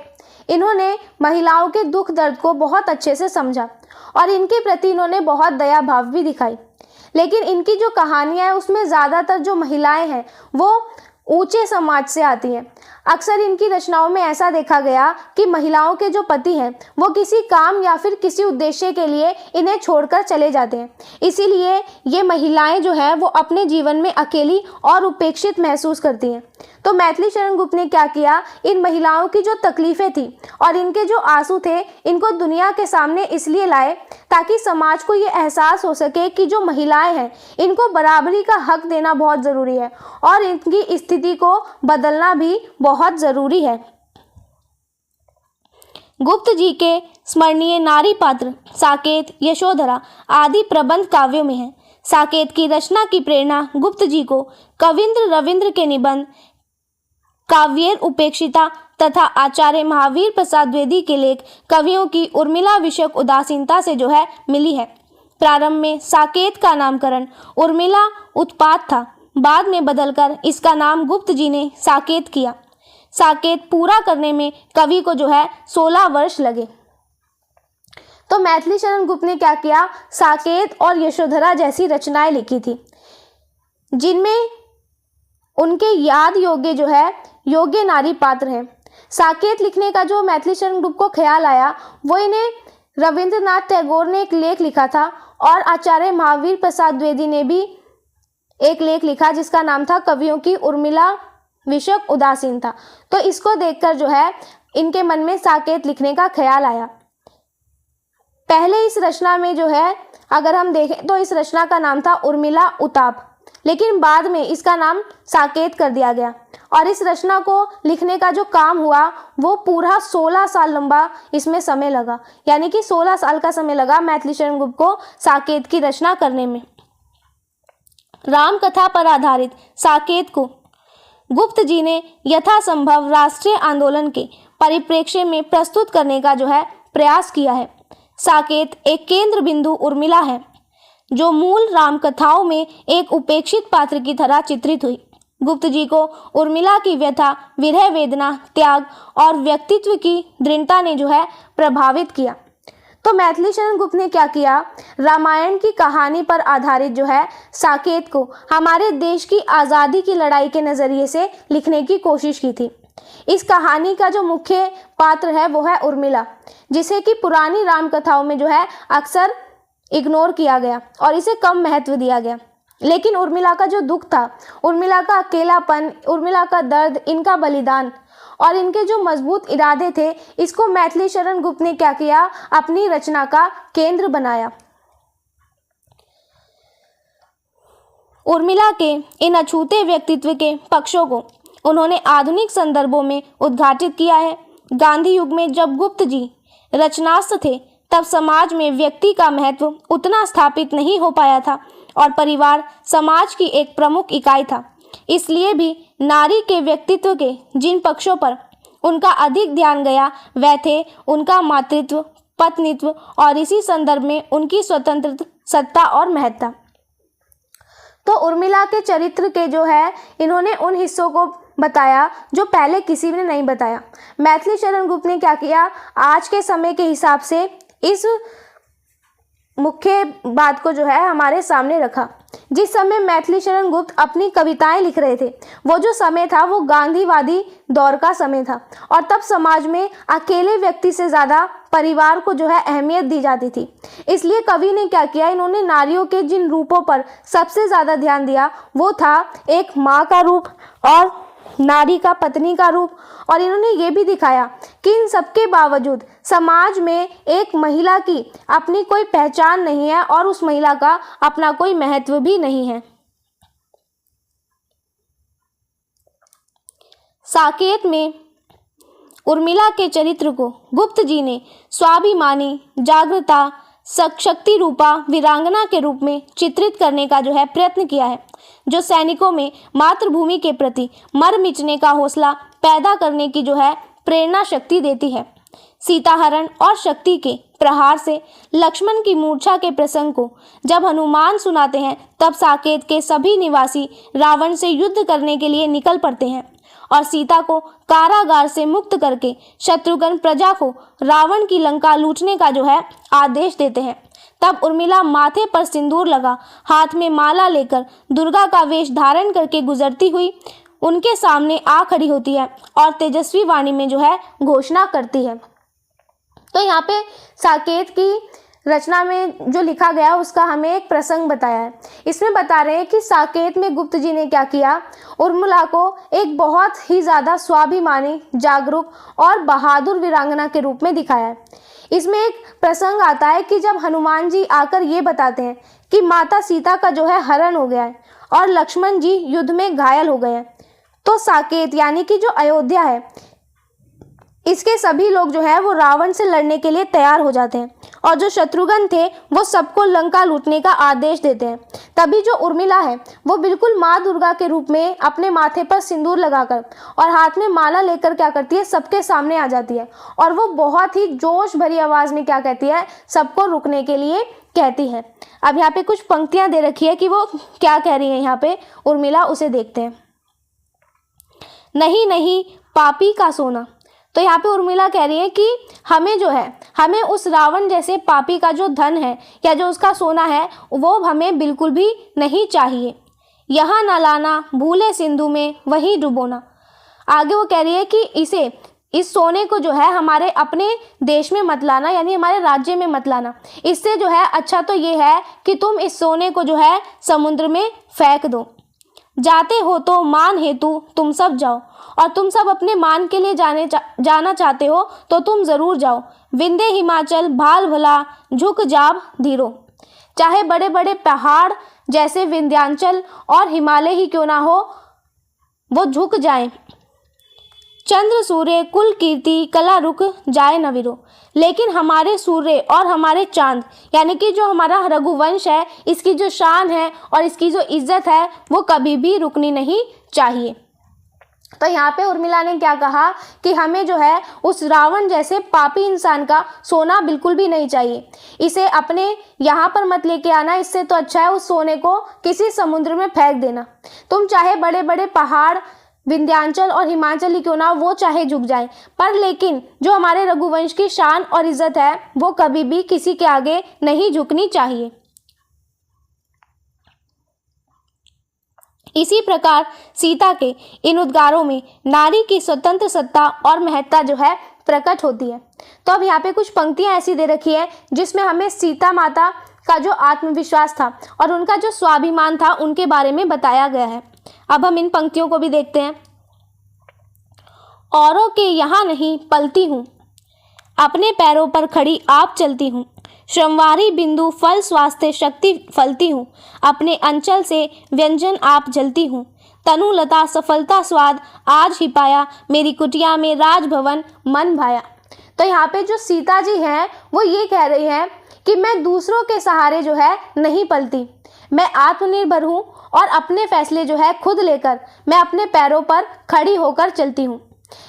[SPEAKER 1] इन्होंने महिलाओं के दुख दर्द को बहुत अच्छे से समझा और इनके प्रति इन्होंने बहुत दया भाव भी दिखाई। लेकिन इनकी जो कहानियाँ हैं उसमें ज़्यादातर जो महिलाएं हैं वो ऊंचे समाज से आती हैं। अक्सर इनकी रचनाओं में ऐसा देखा गया कि महिलाओं के जो पति हैं वो किसी काम या फिर किसी उद्देश्य के लिए इन्हें छोड़कर चले जाते हैं, इसीलिए ये महिलाएं जो है वो अपने जीवन में अकेली और उपेक्षित महसूस करती हैं। तो मैथिली शरण गुप्त ने क्या किया, इन महिलाओं की जो तकलीफें थी और इनके जो आंसू थे इनको दुनिया के सामने इसलिए लाए ताकि समाज को ये एहसास हो सके कि जो महिलाएं हैं इनको बराबरी का हक देना बहुत ज़रूरी है और इनकी स्थिति को बदलना भी बहुत ज़रूरी है। गुप्त जी के स्मरणीय नारी पात्र साकेत, यशोधरा आदि प्रबंध काव्यों में है। साकेत की रचना की प्रेरणा गुप्त जी को कविंद्र रविंद्र के निबंध काव्येर उपेक्षिता तथा आचार्य महावीर प्रसाद द्विवेदी के लेख कवियों की उर्मिला विषयक उदासीनता से जो है मिली है। प्रारंभ में साकेत का नामकरण उर्मिला उत्पात था, बाद में बदलकर इसका नाम गुप्त जी ने साकेत किया। साकेत पूरा करने में कवि को जो है 16 वर्ष लगे। तो मैथिली शरण गुप्त ने क्या किया, साकेत और यशोधरा जैसी रचनाएं लिखी थी जिनमें उनके याद योग्य जो है योग्य नारी पात्र हैं। साकेत लिखने का जो मैथिली शरण गुप्त को ख्याल आया वो इन्हें रविंद्रनाथ टैगोर ने एक लेख लिखा था और आचार्य महावीर प्रसाद द्विवेदी ने भी एक लेख लिखा जिसका नाम था कवियों की उर्मिला विषयक उदासीनता। तो इसको देखकर जो है इनके मन में साकेत लिखने का ख्याल आया। पहले इस रचना में जो है अगर हम देखें तो इस रचना का नाम था उर्मिला उताप, लेकिन बाद में इसका नाम साकेत कर दिया गया और इस रचना को लिखने का जो काम हुआ वो पूरा 16 साल लंबा इसमें समय लगा, यानी कि 16 साल का समय लगा मैथिली शरण गुप्त को साकेत की रचना करने में। राम कथा पर आधारित साकेत को गुप्त जी ने यथासंभव राष्ट्रीय आंदोलन के परिप्रेक्ष्य में प्रस्तुत करने का जो है प्रयास किया है। साकेत एक केंद्र बिंदु उर्मिला है जो मूल राम कथाओं में एक उपेक्षित पात्र की तरह चित्रित हुई। गुप्त जी को उर्मिला की व्यथा, विरह वेदना, त्याग और व्यक्तित्व की दृढ़ता ने जो है प्रभावित किया। तो मैथिली शरण गुप्त ने क्या किया, रामायण की कहानी पर आधारित जो है साकेत को हमारे देश की आज़ादी की लड़ाई के नज़रिए से लिखने की कोशिश की थी। इस कहानी का जो मुख्य पात्र है वो है उर्मिला, जिसे कि पुरानी राम कथाओं में जो है अक्सर इग्नोर किया गया और इसे कम महत्व दिया गया। लेकिन उर्मिला का जो दुख था, उर्मिला का अकेलापन, उर्मिला का दर्द, इनका बलिदान और इनके जो मजबूत इरादे थे, इसको मैथिली शरण गुप्त ने क्या किया, अपनी रचना का केंद्र बनाया। उर्मिला के इन अछूते व्यक्तित्व के पक्षों को उन्होंने आधुनिक संदर्भों में उद्घाटित किया है। गांधी युग में जब गुप्त जी रचनास्थ थे तब समाज में व्यक्ति का महत्व उतना स्थापित नहीं हो पाया था और परिवार समाज की एक प्रमुख इकाई था। इसलिए भी नारी के व्यक्तित्व के जिन पक्षों पर उनका अधिक ध्यान गया वह थे उनका मातृत्व, पत्नीत्व और इसी संदर्भ में उनकी स्वतंत्र सत्ता और महत्ता। तो उर्मिला के चरित्र के जो है इन्होंने उन हिस्सों को बताया जो पहले किसी ने नहीं बताया। मैथिली शरण गुप्त ने क्या किया, आज के समय के हिसाब से इस मुख्य बात को जो है हमारे सामने रखा। जिस समय मैथिली शरण गुप्त अपनी कविताएं लिख रहे थे वो जो समय था वो गांधीवादी दौर का समय था और तब समाज में अकेले व्यक्ति से ज़्यादा परिवार को जो है अहमियत दी जाती थी। इसलिए कवि ने क्या किया, इन्होंने नारियों के जिन रूपों पर सबसे ज़्यादा ध्यान दिया वो था एक माँ का रूप और नारी का पत्नी का रूप, और इन्होंने ये भी दिखाया कि इन सबके बावजूद समाज में एक महिला की अपनी कोई पहचान नहीं है और उस महिला का अपना कोई महत्व भी नहीं है। साकेत में उर्मिला के चरित्र को गुप्त जी ने स्वाभिमानी, जागृता, शक्ति रूपा वीरांगना के रूप में चित्रित करने का जो है प्रयत्न किया है, जो सैनिकों में मातृभूमि के प्रति मर मिटने का हौसला पैदा करने की जो है प्रेरणा शक्ति देती है। सीताहरण और शक्ति के प्रहार से लक्ष्मण की मूर्छा के प्रसंग को जब हनुमान सुनाते हैं, तब साकेत के सभी निवासी रावण से युद्ध करने के लिए निकल पड़ते हैं और सीता को कारागार से मुक्त करके शत्रुघ्न प्रजा को रावण की लंका लूटने का जो है आदेश देते हैं। तब उर्मिला माथे पर सिंदूर लगा, हाथ में माला लेकर दुर्गा का वेश धारण करके गुजरती हुई उनके सामने आ खड़ी होती है और तेजस्वी वाणी में जो है घोषणा करती है। तो यहाँ पे साकेत की रचना में जो लिखा गया उसका हमें एक प्रसंग बताया है। इसमें बता रहे हैं कि साकेत में गुप्त जी ने क्या किया, उर्मिला को एक बहुत ही ज़्यादा स्वाभिमानी, जागरूक और बहादुर वीरांगना के रूप में दिखाया है। इसमें एक प्रसंग आता है कि जब हनुमान जी आकर ये बताते हैं कि माता सीता का जो है हरण हो गया है और लक्ष्मण जी युद्ध में घायल हो गए हैं, तो साकेत यानी कि जो अयोध्या है, इसके सभी लोग जो है वो रावण से लड़ने के लिए तैयार हो जाते हैं और जो शत्रुघ्न थे वो सबको लंका लूटने का आदेश देते हैं। तभी जो उर्मिला है वो बिल्कुल माँ दुर्गा के रूप में अपने माथे पर सिंदूर लगाकर और हाथ में माला लेकर क्या करती है, सबके सामने आ जाती है और वो बहुत ही जोश भरी आवाज़ में क्या कहती है, सबको रुकने के लिए कहती है। अब यहाँ पे कुछ पंक्तियाँ दे रखी है कि वो क्या कह रही है यहाँ पे उर्मिला, उसे देखते हैं। नहीं नहीं पापी का सोना, तो यहाँ पे उर्मिला कह रही है कि हमें जो है, हमें उस रावण जैसे पापी का जो धन है या जो उसका सोना है वो हमें बिल्कुल भी नहीं चाहिए। यहाँ न लाना भूले सिंधु में वही डुबोना। आगे वो कह रही है कि इस सोने को जो है हमारे अपने देश में मत लाना, यानी हमारे राज्य में मत लाना। इससे जो है अच्छा तो ये है कि तुम इस सोने को जो है समुद्र में फेंक दो। जाते हो तो मान हेतु तुम सब जाओ, और तुम सब अपने मान के लिए जाना चाहते हो तो तुम ज़रूर जाओ। विंध्य हिमाचल भाल भला झुक जाब धीरो। चाहे बड़े बड़े पहाड़ जैसे विंध्याचल और हिमालय ही क्यों ना हो, वो झुक जाएं। चंद्र सूर्य कुल कीर्ति कला रुक जाए नवीरो। लेकिन हमारे सूर्य और हमारे चांद यानी कि जो हमारा रघुवंश है, इसकी जो शान है और इसकी जो इज्जत है वो कभी भी रुकनी नहीं चाहिए। तो यहाँ पे उर्मिला ने क्या कहा कि हमें जो है उस रावण जैसे पापी इंसान का सोना बिल्कुल भी नहीं चाहिए। इसे अपने यहाँ पर मत लेके आना, इससे तो अच्छा है उस सोने को किसी समुद्र में फेंक देना। तुम चाहे बड़े बड़े पहाड़ विंध्याचल और हिमाचल ही क्यों ना वो चाहे झुक जाए, पर लेकिन जो हमारे रघुवंश की शान और इज्जत है वो कभी भी किसी के आगे नहीं झुकनी चाहिए। इसी प्रकार सीता के इन उद्गारों में नारी की स्वतंत्र सत्ता और महत्ता जो है प्रकट होती है। तो अब यहाँ पे कुछ पंक्तियाँ ऐसी दे रखी है जिसमें हमें सीता माता का जो आत्मविश्वास था और उनका जो स्वाभिमान था उनके बारे में बताया गया है। अब हम इन पंक्तियों को भी देखते हैं। औरों के यहाँ नहीं पलती हूँ, अपने पैरों पर खड़ी आप चलती हूँ। श्रमवारी बिंदु फल स्वास्थ्य शक्ति फलती हूँ, अपने अंचल से व्यंजन आप जलती हूँ। तनु लता सफलता स्वाद आज ही पाया, मेरी कुटिया में राजभवन मन भाया। तो यहाँ पे जो सीता जी हैं वो ये कह रही हैं कि मैं दूसरों के सहारे जो है नहीं पलती, मैं आत्मनिर्भर हूँ और अपने फैसले जो है खुद लेकर मैं अपने पैरों पर खड़ी होकर चलती हूँ।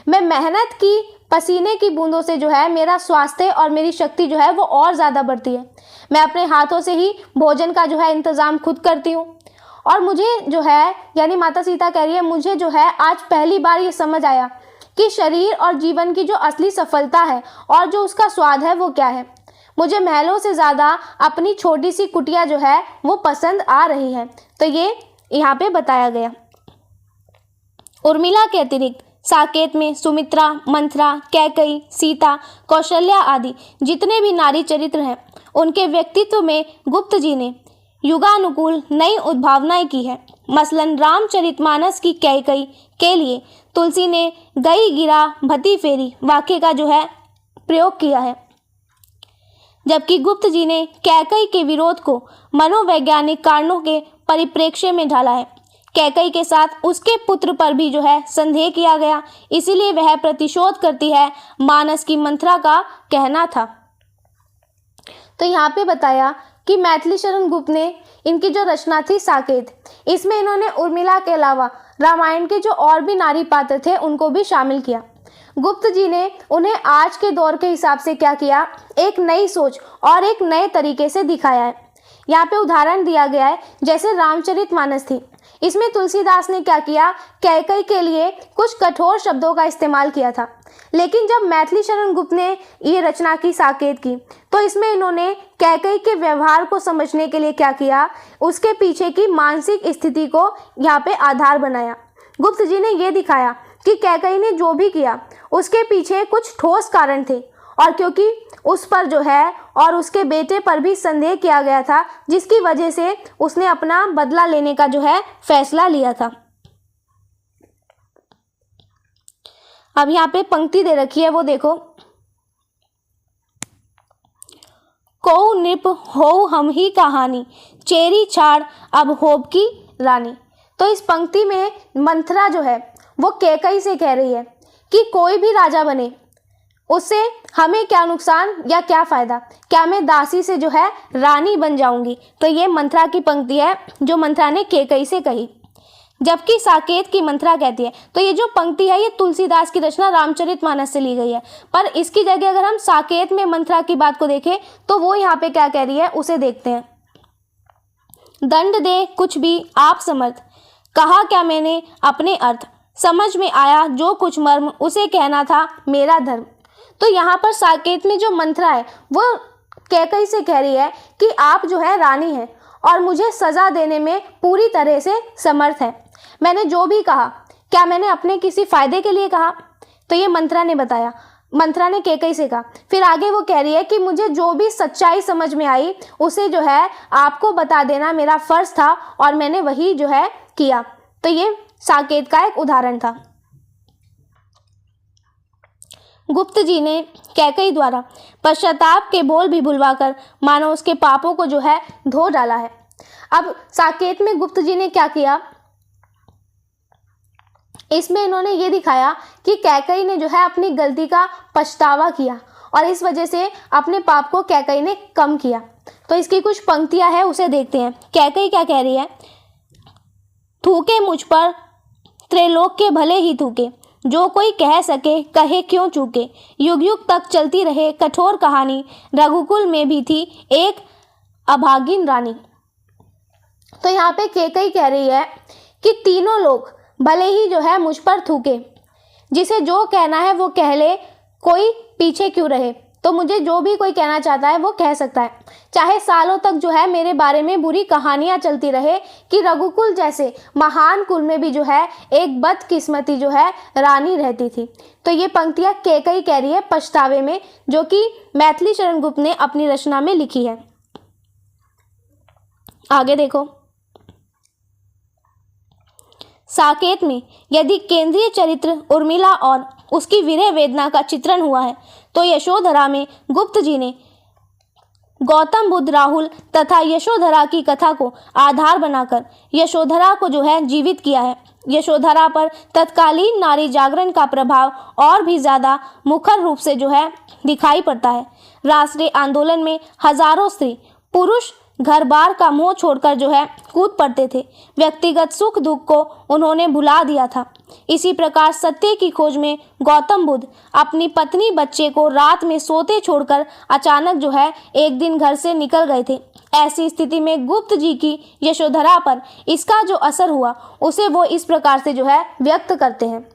[SPEAKER 1] मैं मेहनत की पसीने की बूंदों से जो है मेरा स्वास्थ्य और मेरी शक्ति जो है वो और ज़्यादा बढ़ती है। मैं अपने हाथों से ही भोजन का जो है इंतज़ाम खुद करती हूँ। और मुझे जो है, यानी माता सीता कह रही है, मुझे जो है आज पहली बार ये समझ आया कि शरीर और जीवन की जो असली सफलता है और जो उसका स्वाद है वो क्या है। मुझे महलों से ज़्यादा अपनी छोटी सी कुटिया जो है वो पसंद आ रही है। तो ये यहाँ पे बताया गया। उर्मिला के अतिरिक्त साकेत में सुमित्रा, मंथरा, कैकई, सीता, कौशल्या आदि जितने भी नारी चरित्र हैं उनके व्यक्तित्व में गुप्त जी ने युगानुकूल नई उद्भावनाएं की है। मसलन रामचरितमानस की कैकई के लिए तुलसी ने गई गिरा भती फेरी वाक्य का जो है प्रयोग किया है, जबकि गुप्त जी ने कैकई के विरोध को मनोवैज्ञानिक कारणों के परिप्रेक्ष्य में ढाला है। कैकई के साथ उसके पुत्र पर भी जो है संदेह किया गया, इसीलिए वह प्रतिशोध करती है, मानस की मंथरा का कहना था। तो यहाँ पे बताया कि मैथिली शरण गुप्त ने इनकी जो रचना थी साकेत, इसमें इन्होंने उर्मिला के अलावा रामायण के जो और भी नारी पात्र थे उनको भी शामिल किया। गुप्त जी ने उन्हें आज के दौर के हिसाब से क्या किया, एक नई सोच और एक नए तरीके से दिखाया है। यहाँ पे उदाहरण दिया गया है, जैसे रामचरितमानस थी, इसमें तुलसीदास ने क्या किया, कैकई के लिए कुछ कठोर शब्दों का इस्तेमाल किया था। लेकिन जब मैथिली शरण गुप्त ने ये रचना की साकेत की, तो इसमें इन्होंने कैकई के व्यवहार को समझने के लिए क्या किया, उसके पीछे की मानसिक स्थिति को यहाँ पे आधार बनाया। गुप्त जी ने ये दिखाया कि कैकई ने जो भी किया उसके पीछे कुछ ठोस कारण थे, और क्योंकि उस पर जो है और उसके बेटे पर भी संदेह किया गया था, जिसकी वजह से उसने अपना बदला लेने का जो है फैसला लिया था। अब यहाँ पे पंक्ति दे रखी है, वो देखो, को निप हो हम ही कहानी, चेरी छाड़ अब होब की रानी। तो इस पंक्ति में मंथरा जो है वो कैकई से कह रही है कि कोई भी राजा बने उससे हमें क्या नुकसान या क्या फ़ायदा, क्या मैं दासी से जो है रानी बन जाऊंगी। तो ये मंथरा की पंक्ति है जो मंथरा ने कैकई से कही, जबकि साकेत की मंथरा कहती है। तो ये जो पंक्ति है ये तुलसीदास की रचना रामचरितमानस से ली गई है, पर इसकी जगह अगर हम साकेत में मंथरा की बात को देखें तो वो यहाँ पे क्या कह रही है उसे देखते हैं। दंड दे कुछ भी आप समर्थ, कहा क्या मैंने अपने अर्थ, समझ में आया जो कुछ मर्म, उसे कहना था मेरा धर्म। तो यहाँ पर साकेत में जो मंथरा है वो कैकई से कह रही है कि आप जो है रानी हैं और मुझे सज़ा देने में पूरी तरह से समर्थ है। मैंने जो भी कहा क्या मैंने अपने किसी फ़ायदे के लिए कहा, तो ये मंथरा ने बताया, मंथरा ने कैकई से कहा। फिर आगे वो कह रही है कि मुझे जो भी सच्चाई समझ में आई उसे जो है आपको बता देना मेरा फ़र्ज़ था और मैंने वही जो है किया। तो ये साकेत का एक उदाहरण था। गुप्त जी ने कैकई द्वारा पश्चाताप के बोल भी भुलवाकर मानो उसके पापों को जो है धो डाला है। अब साकेत में गुप्त जी ने क्या किया, इसमें इन्होंने ये दिखाया कि कैकई ने जो है अपनी गलती का पछतावा किया और इस वजह से अपने पाप को कैकई ने कम किया। तो इसकी कुछ पंक्तियां हैं उसे देखते हैं। कैकई क्या कह रही है, थूके मुझ पर त्रैलोक के भले ही थूके, जो कोई कह सके कहे क्यों चूके, युग युग तक चलती रहे कठोर कहानी, रघुकुल में भी थी एक अभागिन रानी। तो यहाँ पे कैकई कह रही है कि तीनों लोग भले ही जो है मुझ पर थूके, जिसे जो कहना है वो कह ले, कोई पीछे क्यों रहे। तो मुझे जो भी कोई कहना चाहता है वो कह सकता है, चाहे सालों तक जो है मेरे बारे में बुरी कहानियां चलती रहे कि रघुकुल जैसे महान कुल में भी जो है एक बदकिस्मती जो है रानी रहती थी। तो ये पंक्तियां कैकई कह रही है पछतावे में, जो कि मैथिली शरण गुप्त ने अपनी रचना में लिखी है। आगे देखो, साकेत में यदि केंद्रीय चरित्र उर्मिला और उसकी विरह वेदना का चित्रण हुआ है, तो यशोधरा में गुप्त जी ने गौतम बुद्ध, राहुल तथा यशोधरा की कथा को आधार बनाकर यशोधरा को जो है जीवित किया है। यशोधरा पर तत्कालीन नारी जागरण का प्रभाव और भी ज़्यादा मुखर रूप से जो है दिखाई पड़ता है। राष्ट्रीय आंदोलन में हजारों स्त्री पुरुष घर बार का मोह छोड़कर जो है कूद पड़ते थे। व्यक्तिगत सुख दुख को उन्होंने भुला दिया था। इसी प्रकार सत्य की खोज में गौतम बुद्ध अपनी पत्नी बच्चे को रात में सोते छोड़कर अचानक जो है एक दिन घर से निकल गए थे। ऐसी स्थिति में गुप्त जी की यशोधरा पर इसका जो असर हुआ उसे वो इस प्रकार से जो है व्यक्त करते हैं।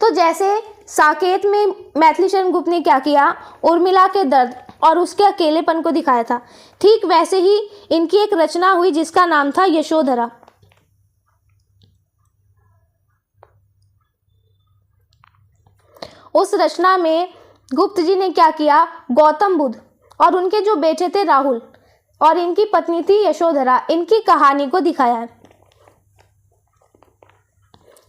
[SPEAKER 1] तो जैसे साकेत में मैथिली शरण गुप्त ने क्या किया, उर्मिला के दर्द और उसके अकेलेपन को दिखाया था, ठीक वैसे ही इनकी एक रचना हुई जिसका नाम था यशोधरा। उस रचना में गुप्त जी ने क्या किया, गौतम बुद्ध और उनके जो बेटे थे राहुल और इनकी पत्नी थी यशोधरा, इनकी कहानी को दिखाया है।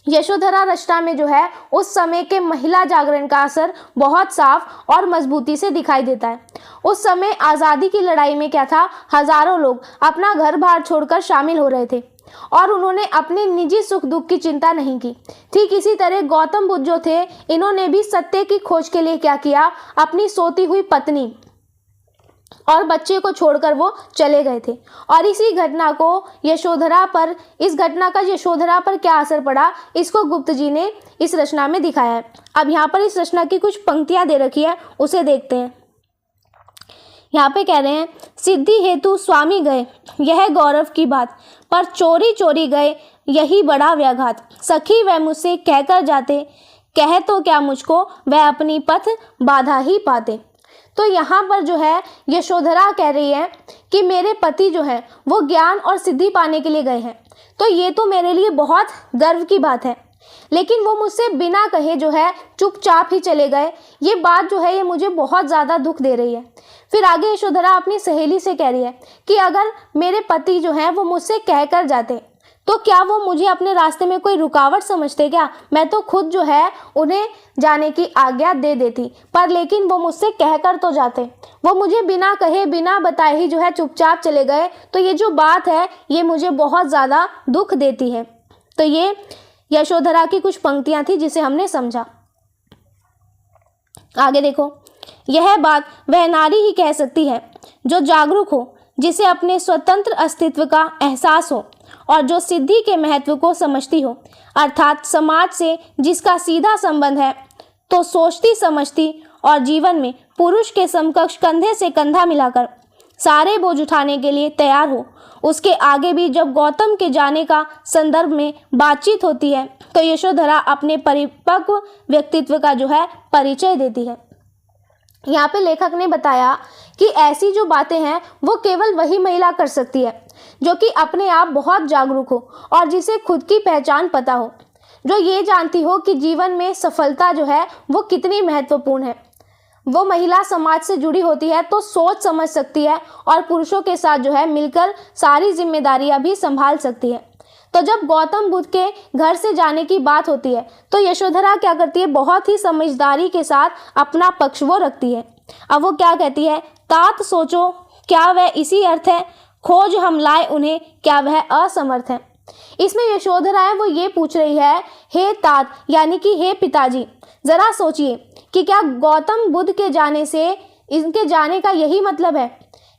[SPEAKER 1] यशोधरा रचना में जो है उस समय के महिला जागरण का असर बहुत साफ और मजबूती से दिखाई देता है। उस समय आज़ादी की लड़ाई में क्या था, हजारों लोग अपना घर बार छोड़कर शामिल हो रहे थे और उन्होंने अपने निजी सुख दुख की चिंता नहीं की। ठीक इसी तरह गौतम बुद्ध जो थे, इन्होंने भी सत्य की खोज के लिए क्या किया, अपनी सोती हुई पत्नी और बच्चे को छोड़कर वो चले गए थे। और इसी घटना को यशोधरा पर, इस घटना का यशोधरा पर क्या असर पड़ा, इसको गुप्त जी ने इस रचना में दिखाया है। अब यहाँ पर इस रचना की कुछ पंक्तियां दे रखी है, उसे देखते हैं। यहाँ पे कह रहे हैं, सिद्धि हेतु स्वामी गए यह गौरव की बात, पर चोरी चोरी गए यही बड़ा व्याघात। सखी वह मुझसे कहकर जाते, कह तो क्या मुझको वह अपनी पथ बाधा ही पाते। तो यहाँ पर जो है यशोधरा कह रही है कि मेरे पति जो है वो ज्ञान और सिद्धि पाने के लिए गए हैं, तो ये तो मेरे लिए बहुत गर्व की बात है, लेकिन वो मुझसे बिना कहे जो है चुपचाप ही चले गए। ये बात जो है ये मुझे बहुत ज़्यादा दुख दे रही है। फिर आगे यशोधरा अपनी सहेली से कह रही है कि अगर मेरे पति जो हैं वो मुझसे कह कर जाते तो क्या वो मुझे अपने रास्ते में कोई रुकावट समझते क्या, मैं तो खुद जो है उन्हें जाने की आज्ञा दे देती, पर लेकिन वो मुझसे कहकर तो जाते, वो मुझे बिना कहे बिना बताए ही जो है चुपचाप चले गए। तो ये जो बात है ये मुझे बहुत ज़्यादा दुख देती है। तो ये यशोधरा की कुछ पंक्तियां थी जिसे हमने समझा। आगे देखो, यह बात वह नारी ही कह सकती है जो जागरूक हो, जिसे अपने स्वतंत्र अस्तित्व का एहसास हो और जो सिद्धि के महत्व को समझती हो, अर्थात समाज से जिसका सीधा संबंध है, तो सोचती समझती और जीवन में पुरुष के समकक्ष कंधे से कंधा मिलाकर सारे बोझ उठाने के लिए तैयार हो। उसके आगे भी जब गौतम के जाने का संदर्भ में बातचीत होती है तो यशोधरा अपने परिपक्व व्यक्तित्व का जो है परिचय देती है। यहाँ पे लेखक ने बताया कि ऐसी जो बातें हैं वो केवल वही महिला कर सकती है जो कि अपने आप बहुत जागरूक हो और जिसे खुद की पहचान पता हो, जो ये जानती हो कि जीवन में सफलता जो है वो कितनी महत्वपूर्ण है। वो महिला समाज से जुड़ी होती है तो सोच समझ सकती है और पुरुषों के साथ जो है मिलकर सारी जिम्मेदारियां भी संभाल सकती है। तो जब गौतम बुद्ध के घर से जाने की बात होती है तो यशोधरा क्या करती है, बहुत ही समझदारी के साथ अपना पक्ष वो रखती है। अब वो क्या कहती है, तात सोचो क्या वह इसी अर्थ है, खोज हम लाए उन्हें क्या वह असमर्थ है। इसमें यशोधरा है वो ये पूछ रही है, हे तात यानी कि हे पिताजी, जरा सोचिए कि क्या गौतम बुद्ध के जाने से इनके जाने का यही मतलब है,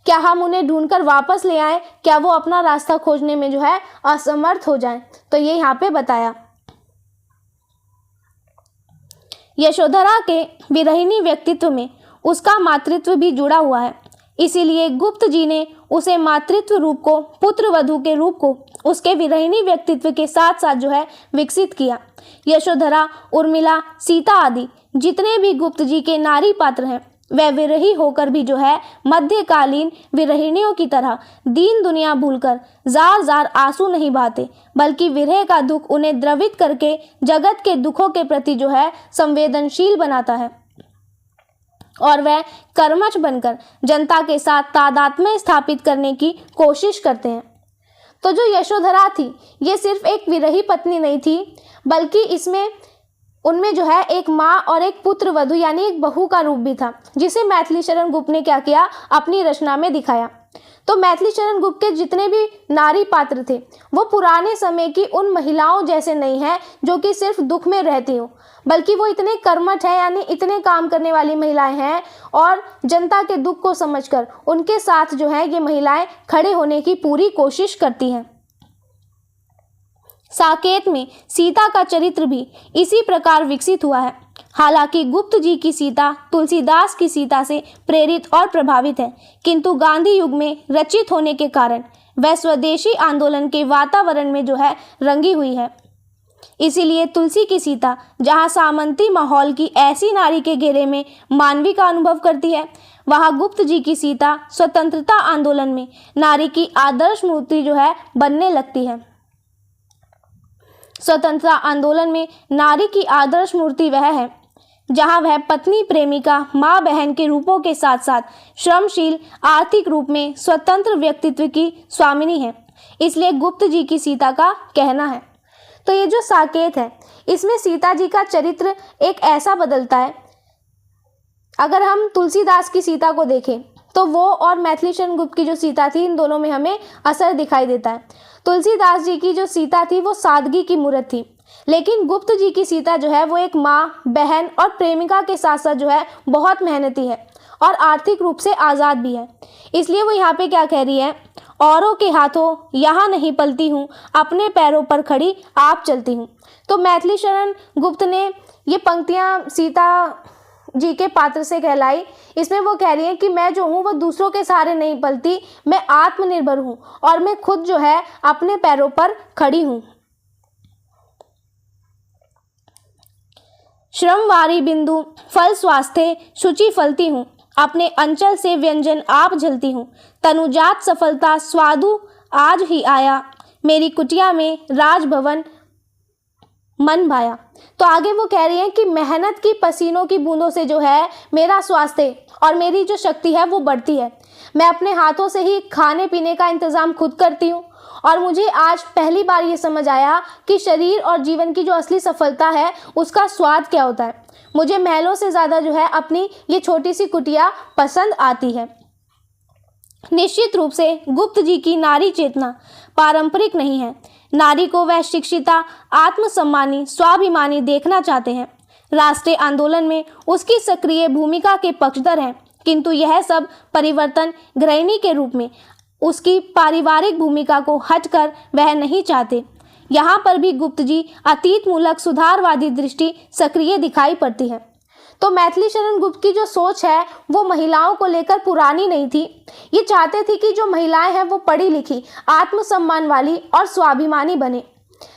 [SPEAKER 1] क्या हम उन्हें ढूंढकर वापस ले आए, क्या वो अपना रास्ता खोजने में जो है असमर्थ हो जाएं। तो ये यहाँ पे बताया। यशोधरा के विरहिणी व्यक्तित्व में उसका मातृत्व भी जुड़ा हुआ है, इसीलिए गुप्त जी ने उसे मातृत्व रूप को, पुत्र वधू के रूप को उसके विरहिणी व्यक्तित्व के साथ साथ जो है विकसित किया। यशोधरा, उर्मिला, सीता आदि जितने भी गुप्त जी के नारी पात्र हैं वह विरही होकर भी जो है मध्यकालीन विरहिणियों की तरह दीन दुनिया भूलकर जार जार आंसू नहीं बहाते, बल्कि विरह का दुख उन्हें द्रवित करके जगत के दुखों के प्रति जो है संवेदनशील बनाता है और वह कर्मठ बनकर जनता के साथ तादात्म्य स्थापित करने की कोशिश करते हैं। तो जो यशोधरा थी ये सिर्फ एक विरही पत्नी नहीं थी, बल्कि इसमें उनमें जो है एक माँ और एक पुत्र वधू यानी एक बहू का रूप भी था, जिसे मैथिली शरण गुप्त ने क्या किया, अपनी रचना में दिखाया। तो मैथिली शरण गुप्त के जितने भी नारी पात्र थे वो पुराने समय की उन महिलाओं जैसे नहीं हैं जो कि सिर्फ दुख में रहती हो, बल्कि वो इतने कर्मठ हैं, यानी इतने काम करने वाली महिलाएं हैं और जनता के दुख को समझकर उनके साथ जो है ये महिलाएं खड़े होने की पूरी कोशिश करती हैं। साकेत में सीता का चरित्र भी इसी प्रकार विकसित हुआ है। हालांकि गुप्त जी की सीता तुलसीदास की सीता से प्रेरित और प्रभावित है, किंतु गांधी युग में रचित होने के कारण वह स्वदेशी आंदोलन के वातावरण में जो है रंगी हुई है। इसीलिए तुलसी की सीता जहां सामंती माहौल की ऐसी नारी के घेरे में मानवी का अनुभव करती है, वहां गुप्त जी की सीता स्वतंत्रता आंदोलन में नारी की आदर्श मूर्ति जो है बनने लगती है। स्वतंत्रता आंदोलन में नारी की आदर्श मूर्ति वह है जहां वह पत्नी, प्रेमिका, माँ, बहन के रूपों के साथ साथ श्रमशील, आर्थिक रूप में स्वतंत्र व्यक्तित्व की स्वामिनी है। इसलिए गुप्त जी की सीता का कहना है। तो ये जो साकेत है, इसमें सीता जी का चरित्र एक ऐसा बदलता है। अगर हम तुलसीदास की सीता को देखें तो वो और मैथिली शरण गुप्त की जो सीता थी, इन दोनों में हमें असर दिखाई देता है। तुलसीदास जी की जो सीता थी वो सादगी की मूर्त थी, लेकिन गुप्त जी की सीता जो है वो एक माँ, बहन और प्रेमिका के साथ साथ जो है बहुत मेहनती है और आर्थिक रूप से आज़ाद भी है। इसलिए वो यहाँ पे क्या कह रही है, औरों के हाथों यहाँ नहीं पलती हूँ, अपने पैरों पर खड़ी आप चलती हूँ। तो मैथिली शरण गुप्त ने ये पंक्तियाँ सीता जी के पात्र से कहलाई। इसमें वो कह रही है कि मैं जो हूँ वो दूसरों के सहारे नहीं पलती, मैं आत्मनिर्भर हूँ और मैं खुद जो है अपने पैरों पर खड़ी हूँ। श्रमवारी बिंदु फल स्वास्थ्य शुचि फलती हूँ, अपने अंचल से व्यंजन आप झलती हूँ, तनुजात सफलता स्वादु आज ही आया, मेरी कुटिया में राजभवन मन भाया। तो आगे वो कह रही है कि मेहनत की पसीनों की बूंदों से जो है मेरा स्वास्थ्य और मेरी जो शक्ति है वो बढ़ती है। मैं अपने हाथों से ही खाने पीने का इंतज़ाम खुद करती हूँ और मुझे आज पहली बार ये समझ आया कि शरीर और जीवन की जो असली सफलता है उसका स्वाद क्या होता है। मुझे महलों से ज़्यादा जो है अपनी ये छोटी सी कुटिया पसंद आती है। निश्चित रूप से गुप्त जी की नारी चेतना पारंपरिक नहीं है। नारी को वह शिक्षिता, आत्मसम्मानी, स्वाभिमानी देखना चाहते हैं। राष्ट्रीय आंदोलन में उसकी सक्रिय भूमिका के पक्षधर हैं, किंतु यह सब परिवर्तन गृहिणी के रूप में उसकी पारिवारिक भूमिका को हटकर वह नहीं चाहते। यहाँ पर भी गुप्त जी अतीत मूलक सुधारवादी दृष्टि सक्रिय दिखाई पड़ती है। तो मैथिली शरण गुप्त की जो सोच है वो महिलाओं को लेकर पुरानी नहीं थी। ये चाहते थे कि जो महिलाएं हैं वो पढ़ी लिखी, आत्मसम्मान वाली और स्वाभिमानी बने।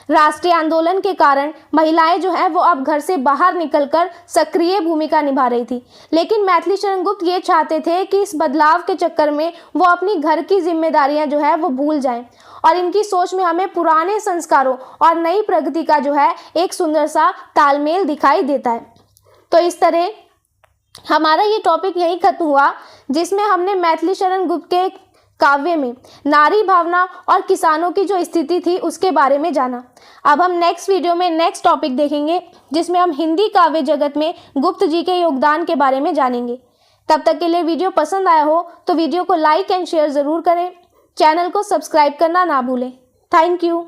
[SPEAKER 1] राष्ट्रीय आंदोलन के कारण महिलाएं जो है वो अब घर से बाहर निकलकर सक्रिय भूमिका निभा रही थी, लेकिन मैथिली शरण गुप्त ये चाहते थे कि इस बदलाव के चक्कर में वो अपनी घर की जिम्मेदारियां जो है वो भूल जाएं और इनकी सोच में हमें पुराने संस्कारों और नई प्रगति का जो है एक सुंदर सा तालमेल दिखाई देता है। तो इस तरह हमारा ये टॉपिक यहीं खत्म हुआ, जिसमें हमने मैथिली शरण गुप्त के काव्य में नारी भावना और किसानों की जो स्थिति थी उसके बारे में जाना। अब हम नेक्स्ट वीडियो में नेक्स्ट टॉपिक देखेंगे, जिसमें हम हिंदी काव्य जगत में गुप्त जी के योगदान के बारे में जानेंगे। तब तक के लिए वीडियो पसंद आया हो तो वीडियो को लाइक एंड शेयर ज़रूर करें। चैनल को सब्सक्राइब करना ना भूलें। Thank you.